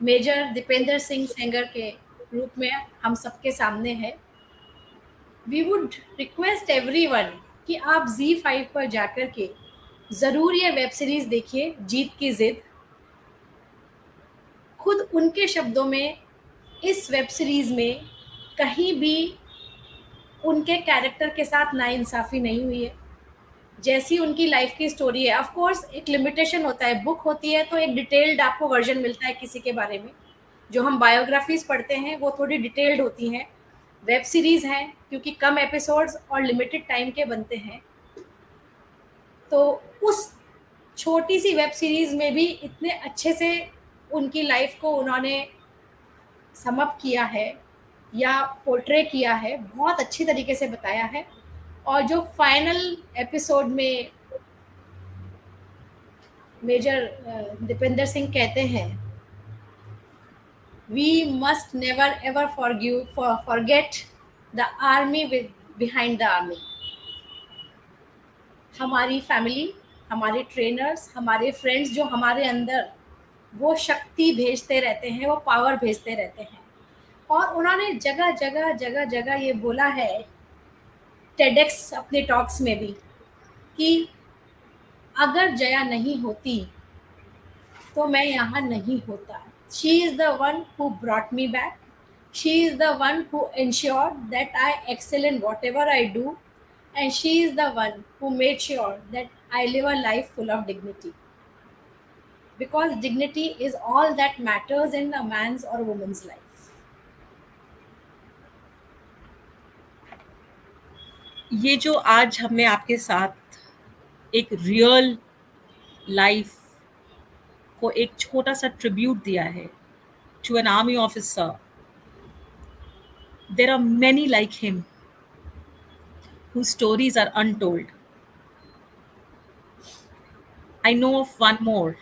मेजर दीपेंद्र सिंह सेंगर के रूप में हम सबके सामने है। वी वुड रिक्वेस्ट एवरीवन कि आप Z5 पर जाकर के ज़रूर ये वेब सीरीज़ देखिए, जीत की ज़िद। खुद उनके शब्दों में इस वेब सीरीज़ में कहीं भी उनके कैरेक्टर के साथ नाइंसाफ़ी नहीं हुई है। जैसी उनकी लाइफ की स्टोरी है, ऑफ कोर्स एक लिमिटेशन होता है, बुक होती है तो एक डिटेल्ड आपको वर्जन मिलता है किसी के बारे में। जो हम बायोग्राफीज़ पढ़ते हैं वो थोड़ी डिटेल्ड होती हैं। वेब सीरीज़ हैं क्योंकि कम एपिसोड्स और लिमिटेड टाइम के बनते हैं, तो उस छोटी सी वेब सीरीज़ में भी इतने अच्छे से उनकी लाइफ को उन्होंने सम अप किया है या पोर्ट्रे किया है, बहुत अच्छी तरीके से बताया है। और जो फाइनल एपिसोड में मेजर दीपेंद्र सिंह कहते हैं, we must never ever forget the army with behind the army. हमारी फैमिली, हमारे ट्रेनर्स, हमारे फ्रेंड्स जो हमारे अंदर वो शक्ति भेजते रहते हैं, वो पावर भेजते रहते हैं। और उन्होंने जगह जगह जगह जगह ये बोला है टेडेक्स अपने टॉक्स में भी कि अगर जया नहीं होती तो मैं यहाँ नहीं होता। She is the one who brought me back, she is the one who ensured that I excel in whatever I do, and she is the one who made sure that I live a life full of dignity, because dignity is all that matters in a man's or woman's life. ये जो आज हमने आपके साथ एक real life को एक छोटा सा ट्रिब्यूट दिया है to an army officer, there are many like him whose stories are untold. I know of one more,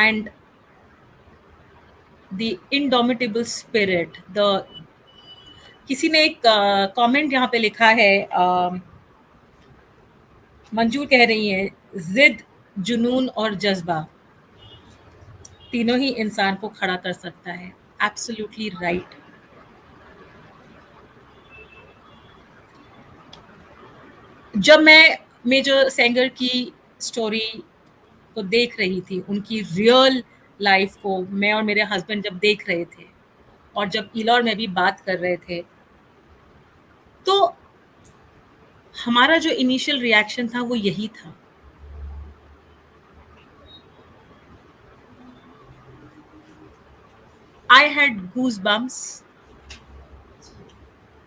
and the indomitable spirit. The किसी ने एक कमेंट यहाँ पे लिखा है, मंजू कह रही है, जिद, जुनून और जज्बा तीनों ही इंसान को खड़ा कर सकता है। Absolutely right. जब मैं मेजर सेंगर की स्टोरी को देख रही थी, उनकी रियल लाइफ को मैं और मेरे हस्बैंड जब देख रहे थे और जब इलॉर में भी बात कर रहे थे, तो हमारा जो इनिशियल रिएक्शन था वो यही था। I had goosebumps,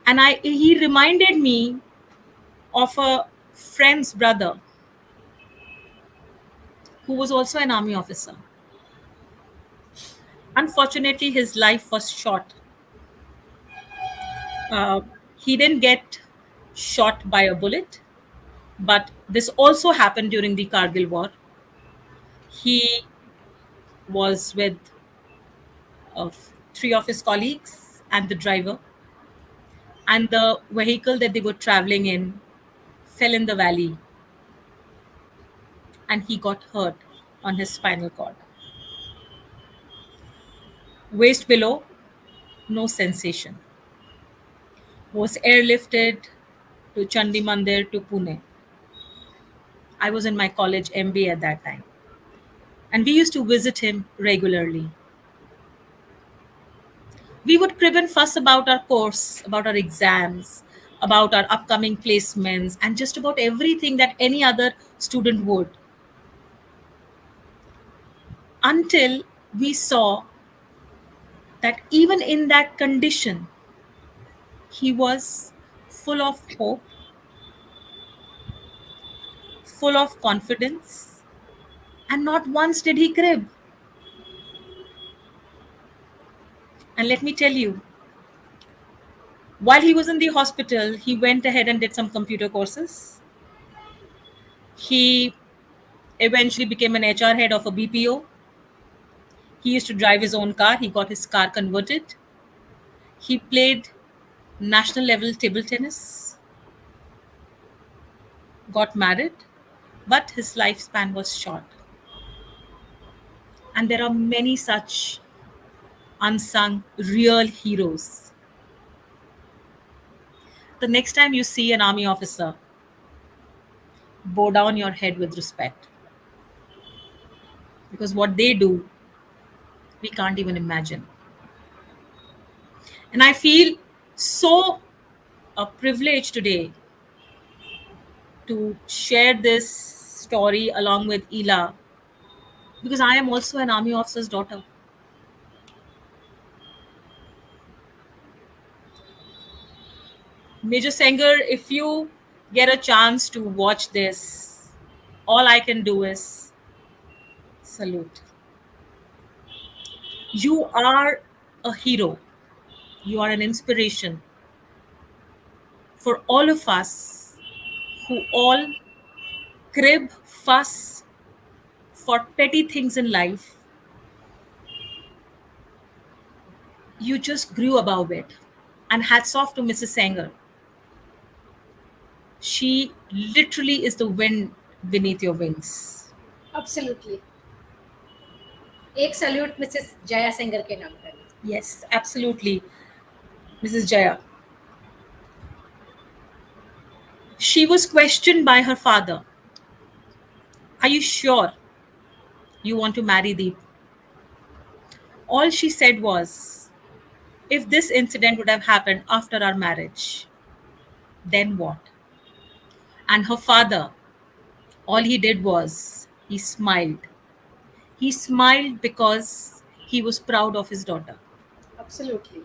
and he reminded me of a friend's brother who was also an army officer. Unfortunately, his life was short. Uh, he didn't get shot by a bullet, but this also happened during the Kargil war. He was with three of his colleagues and the driver, and the vehicle that they were traveling in fell in the valley, and he got hurt on his spinal cord. Waist below, no sensation. Was airlifted to Chandi Mandir to Pune. I was in my college MBA at that time, and we used to visit him regularly. We would crib and fuss about our course, about our exams, about our upcoming placements, and just about everything that any other student would, until we saw that even in that condition, he was full of hope, full of confidence, and not once did he crib. And let me tell you, while he was in the hospital, he went ahead and did some computer courses. He eventually became an HR head of a BPO. He used to drive his own car. He got his car converted. He played national level table tennis, got married, but his lifespan was short. And there are many such unsung real heroes. The next time you see an army officer, bow down your head with respect, because what they do, we can't even imagine. And I feel so privileged today to share this story along with Ela, because I am also an army officer's daughter. Major Senger, if you get a chance to watch this, all I can do is salute. You are a hero. You are an inspiration for all of us who all crib, fuss for petty things in life. You just grew above it. And hats off to Mrs. Sanger. She literally is the wind beneath your wings. Absolutely. एक salute Mrs Jaya Sengar के नाम पर. Yes, absolutely, Mrs. Jaya. She was questioned by her father. Are you sure you want to marry Deep? All she said was, if this incident would have happened after our marriage, then what? And her father, all he did was he smiled. He smiled because he was proud of his daughter. Absolutely.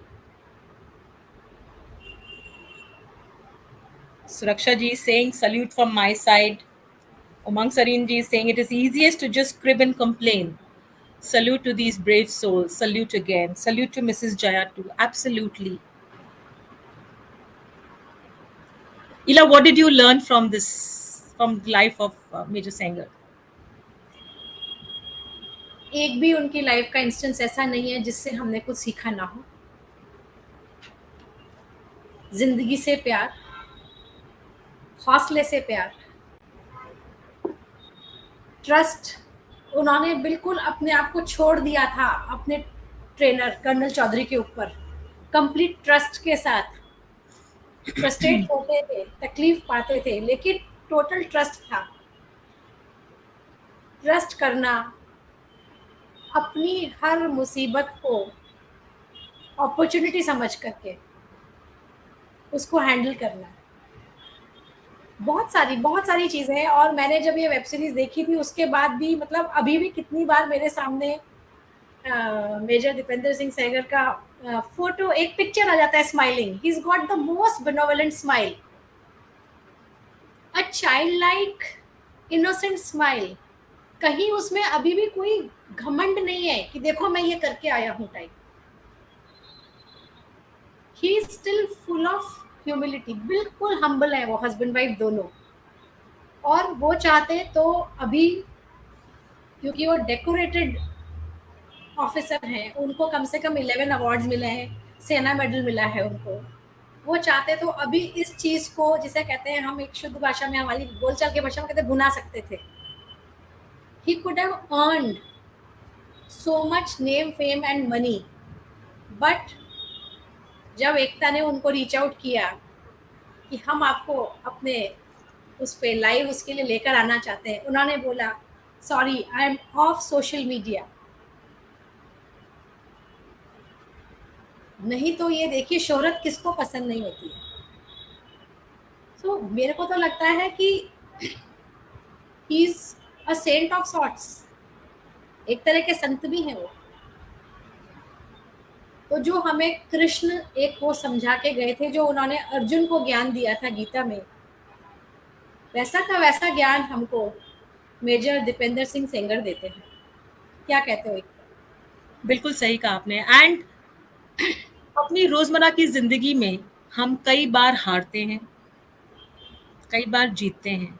Suraksha ji is saying, salute from my side. Umang Sarin ji is saying, it is easiest to just crib and complain. Salute to these brave souls. Salute again. Salute to Mrs. Jaya too. Absolutely. Ila, what did you learn from this, from the life of Major Sanger? एक भी उनकी life का instance ऐसा नहीं है जिससे हमने कुछ सीखा ना हो. जिंदगी से प्यार, हौसले से प्यार, ट्रस्ट. उन्होंने बिल्कुल अपने आप को छोड़ दिया था अपने ट्रेनर कर्नल चौधरी के ऊपर, कंप्लीट ट्रस्ट के साथ. फ्रस्ट्रेट होते थे, तकलीफ पाते थे, लेकिन टोटल ट्रस्ट था. ट्रस्ट करना, अपनी हर मुसीबत को अपॉर्चुनिटी समझ करके उसको हैंडल करना. बहुत सारी चीज़ें हैं. और मैंने जब ये वेब सीरीज देखी थी उसके बाद भी, मतलब अभी भी कितनी बार मेरे सामने मेजर दीपेंद्र सिंह सेंगर का फोटो, एक पिक्चर आ जाता है smiling. He is got the most benevolent smile, a child like innocent smile. कहीं उसमें अभी भी कोई घमंड नहीं है कि देखो मैं ये करके आया हूँ type. He is still full of humility, बिल्कुल हम्बल है वो हस्बैंड वाइफ दोनों। और वो चाहते तो अभी, क्योंकि वो डेकोरेटेड ऑफिसर हैं, उनको कम से कम 11 अवार्ड्स मिले हैं, सेना मेडल मिला है उनको। वो चाहते तो अभी इस चीज को, जिसे कहते हैं हम एक शुद्ध भाषा में, हमारी बोलचाल की भाषा में कहते हैं, भुना सकते थे। He could have earned so much name fame and money, but जब एकता ने उनको रीच आउट किया कि हम आपको अपने उस पे लाइव उसके लिए लेकर आना चाहते हैं, उन्होंने बोला sorry I am of social media. नहीं तो ये देखिए शोहरत किसको पसंद नहीं होती है। मेरे को तो लगता है कि he is a saint of sorts, एक तरह के संत भी हैं वो। तो जो हमें कृष्ण एक वो समझा के गए थे, जो उन्होंने अर्जुन को ज्ञान दिया था गीता में, वैसा का वैसा ज्ञान हमको मेजर दीपेंद्र सिंह सेंगर देते हैं। क्या कहते हो एकता? बिल्कुल सही कहा आपने। एंड अपनी रोजमर्रा की जिंदगी में हम कई बार हारते हैं, कई बार जीतते हैं।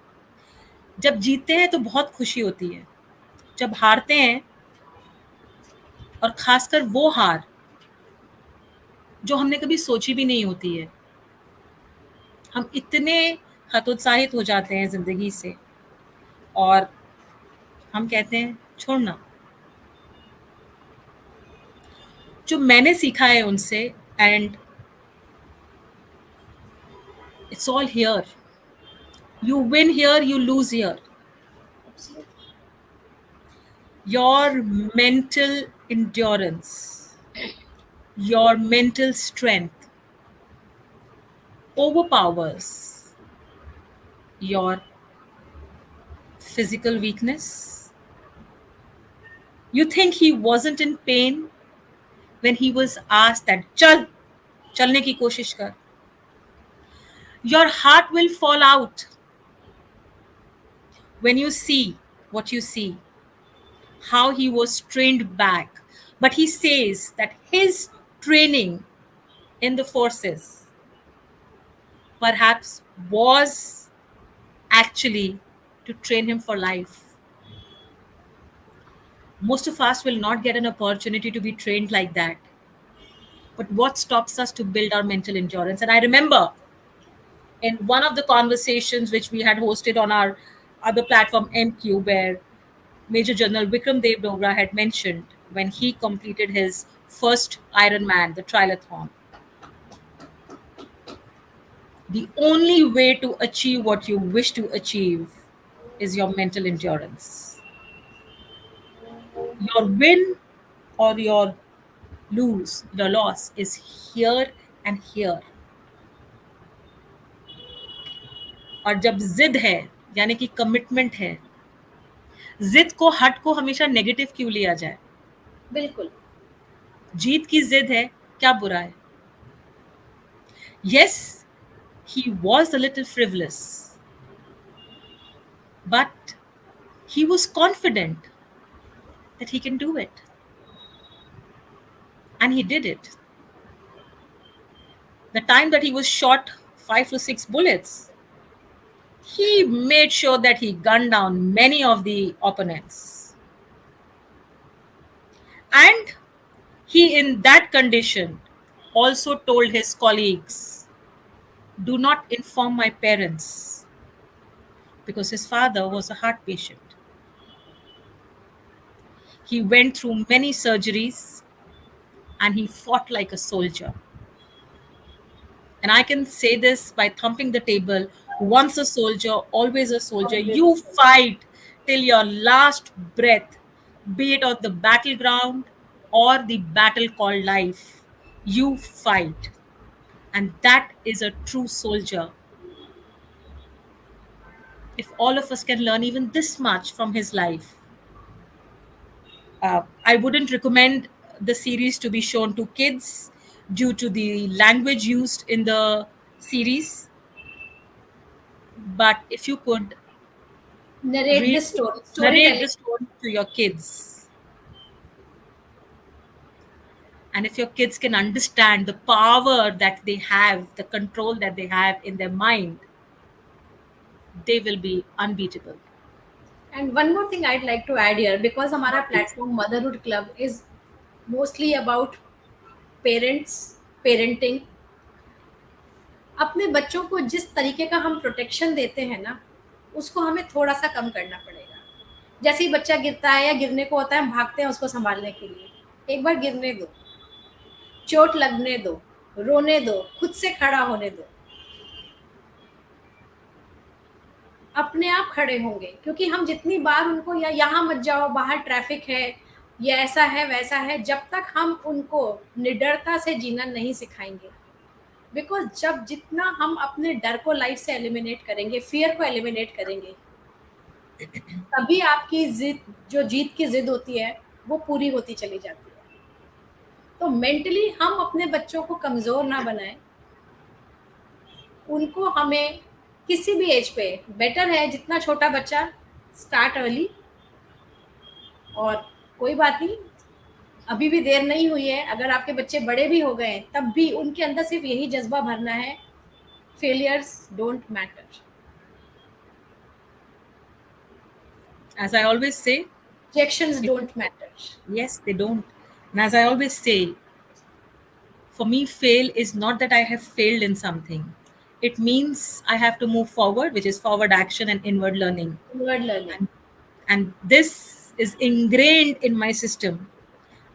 जब जीतते हैं तो बहुत खुशी होती है। जब हारते हैं, और खासकर वो हार जो हमने कभी सोची भी नहीं होती है, हम इतने हतोत्साहित हो जाते हैं जिंदगी से, और हम कहते हैं छोड़ना। जो मैंने सीखा है उनसे, and it's all here, you win here, you lose here. Your mental endurance, your mental strength overpowers your physical weakness. You think he wasn't in pain when he was asked that चल चलने की कोशिश कर. Your heart will fall out when you see what you see, how he was trained back. But he says that his training in the forces perhaps was actually to train him for life. Most of us will not get an opportunity to be trained like that. But what stops us to build our mental endurance? And I remember in one of the conversations which we had hosted on our other platform, MQ, where Major General Vikram Dev Dogra had mentioned when he completed his first Ironman, the triathlon, the only way to achieve what you wish to achieve is your mental endurance. Your win or your loss is here and here. और जब जिद है, यानी कि commitment है, जिद को, हट को हमेशा नेगेटिव क्यों लिया जाए? बिल्कुल। जीत की जिद है, क्या बुरा है? Yes, he was a little frivolous, but he was confident that he can do it, and he did it. The time that he was shot 5 to 6 bullets, he made sure that he gunned down many of the opponents. And he, in that condition, also told his colleagues, do not inform my parents, because his father was a heart patient. He went through many surgeries and he fought like a soldier. And I can say this by thumping the table, once a soldier, always a soldier. Always You fight till your last breath, be it on the battleground or the battle called life. You fight. And that is a true soldier. If all of us can learn even this much from his life, I wouldn't recommend the series to be shown to kids due to the language used in the series. But if you could Narrate the Read, story, narrate the storytelling. story to your kids. And if your kids can understand the power that they have, the control that they have in their mind, they will be unbeatable. And one more thing I'd like to add here, because हमारा Please. platform Motherhood Club is mostly about parents, parenting. अपने बच्चों को जिस तरीके का हम protection देते हैं ना, उसको हमें थोड़ा सा कम करना पड़ेगा। जैसे ही बच्चा गिरता है या गिरने को होता है, हम भागते हैं उसको संभालने के लिए। एक बार गिरने दो, चोट लगने दो, रोने दो, खुद से खड़ा होने दो, अपने आप खड़े होंगे। क्योंकि हम जितनी बार उनको या यहाँ मत जाओ, बाहर ट्रैफिक है, या ऐसा है वैसा है, जब तक हम उनको निडरता से जीना नहीं सिखाएंगे, बिकॉज जब जितना हम अपने डर को लाइफ से एलिमिनेट करेंगे, फियर को एलिमिनेट करेंगे, तभी आपकी जिद, जो जीत की जिद होती है, वो पूरी होती चली जाती है। तो मेंटली हम अपने बच्चों को कमजोर ना बनाएं। उनको हमें किसी भी एज पे बेटर है, जितना छोटा बच्चा, स्टार्ट अर्ली। और कोई बात नहीं, अभी भी देर नहीं हुई है। अगर आपके बच्चे बड़े भी हो गए तब भी उनके अंदर सिर्फ यही जज्बा भरना है, failures don't matter, As I always say, rejections it, don't matter. yes, they don't. And as I always say, for me, fail is not that I have failed in something. It means I have to move forward, which is forward action and inward learning. Inward learning. And, and this is ingrained in my system.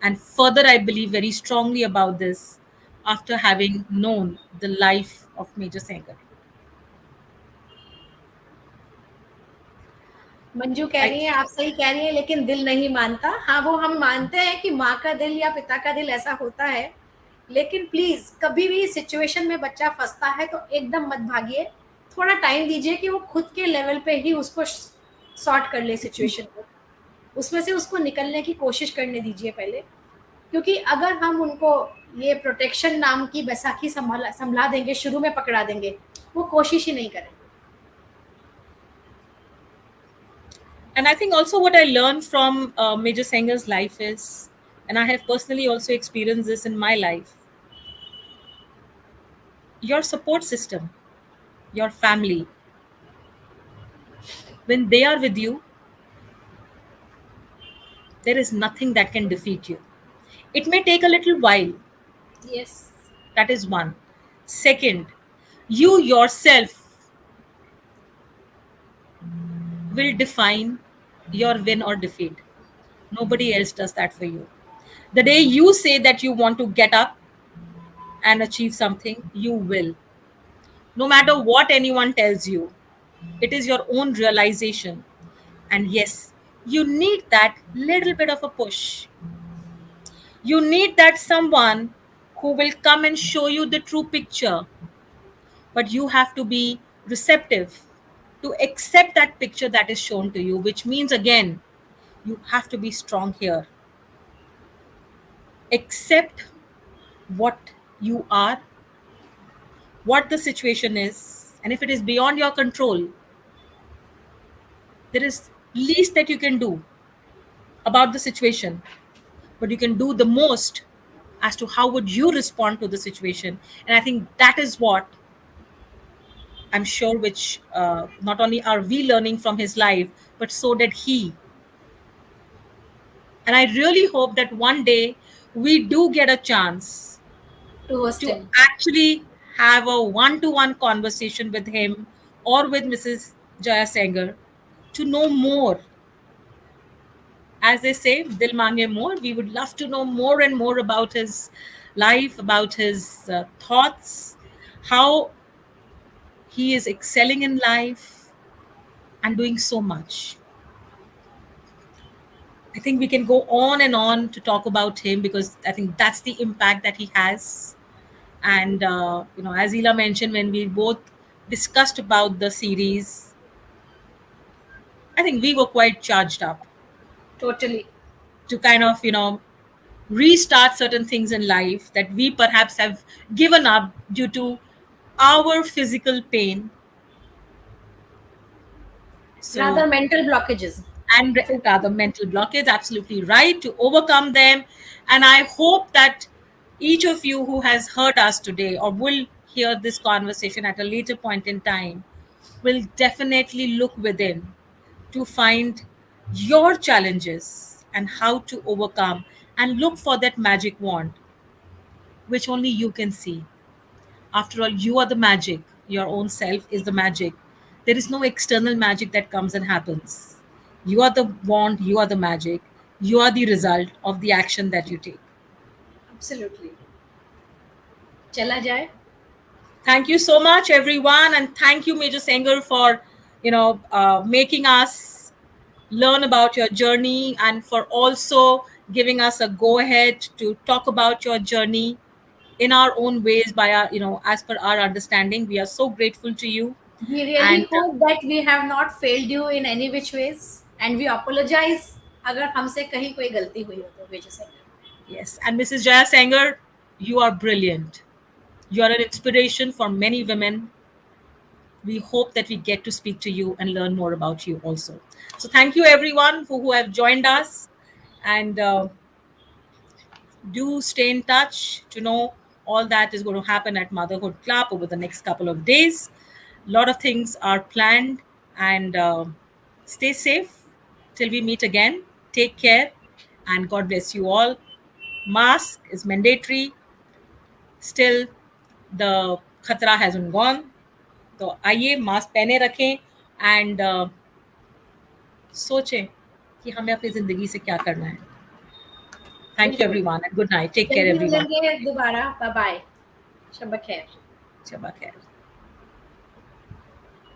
And further, I believe very strongly about this after having known the life of Major Senger. Manju कह I रही है, आप सही कह रही हैं, लेकिन दिल नहीं मानता। हाँ, वो हम मानते हैं कि माँ का दिल या पिता का दिल ऐसा होता है, लेकिन प्लीज कभी भी सिचुएशन में बच्चा फंसता है तो एकदम मत भागिए। थोड़ा टाइम दीजिए कि वो खुद के लेवल पे ही उसको सॉर्ट कर ले सिचुएशन को, उसमें से उसको निकलने की कोशिश करने दीजिए पहले। क्योंकि अगर हम उनको ये प्रोटेक्शन नाम की बैसाखी संभला देंगे, शुरू में पकड़ा देंगे, वो कोशिश ही नहीं करेंगे। And I think also what I learned from Major Senger's life is, and I have personally also experienced this in my life, your support system, your family, when they are with you, there is nothing that can defeat you. It may take a little while. Yes. That is one. Second, you yourself will define your win or defeat. Nobody else does that for you. The day you say that you want to get up and achieve something, you will. No matter what anyone tells you, it is your own realization. And yes, you need that little bit of a push. You need that someone who will come and show you the true picture, but you have to be receptive to accept that picture that is shown to you, which means again, you have to be strong here. Accept what you are, what the situation is, and if it is beyond your control, there is least that you can do about the situation, but you can do the most as to how would you respond to the situation. And I think that is what I'm sure, which not only are we learning from his life, but so did he. And I really hope that one day we do get a chance to host to him. actually have a one-to-one conversation with him or with Mrs. Jaya Senger to know more. As they say, dil mange more. We would love to know more and more about his life, about his thoughts, how he is excelling in life and doing so much. I think we can go on and on to talk about him because I think that's the impact that he has. And as Ela mentioned, when we both discussed about the series, I think we were quite charged up totally. to kind of restart certain things in life that we perhaps have given up due to our physical pain. So, rather mental blockages. and rather mental blockage, absolutely right, to overcome them. And I hope that each of you who has heard us today or will hear this conversation at a later point in time will definitely look within to find your challenges and how to overcome, and look for that magic wand which only you can see. After all, you are the magic. Your own self is the magic. There is no external magic that comes and happens. You are the wand, you are the magic. You are the result of the action that you take. Absolutely. चला जाए. Thank you so much, everyone, and thank you, Major Senger, for making us learn about your journey, and for also giving us a go ahead to talk about your journey in our own ways, by our, as per our understanding. We are so grateful to you. We really And hope that we have not failed you in any which ways, and we apologize अगर हमसे कहीं कोई गलती हुई हो तो Vijay Sehgal. yes, and Mrs. Jaya Sanger, you are brilliant. You are an inspiration for many women. We hope that we get to speak to you and learn more about you also. So thank you everyone who have joined us, and do stay in touch to know all that is going to happen at Motherhood Club over the next couple of days. A lot of things are planned, and stay safe till we meet again. Take care, and God bless you all. Mask is mandatory. Still, the खतरा hasn't gone. तो आइए mask पहने रखें, and सोचें कि हमें अपनी ज़िंदगी से क्या करना है. थैंक यू बिल्कुल. Everyone, and good night. Take care जल्दी एवरीवन. मिलेंगे दोबारा. Bye bye. शब खैर. शब्बा खैर.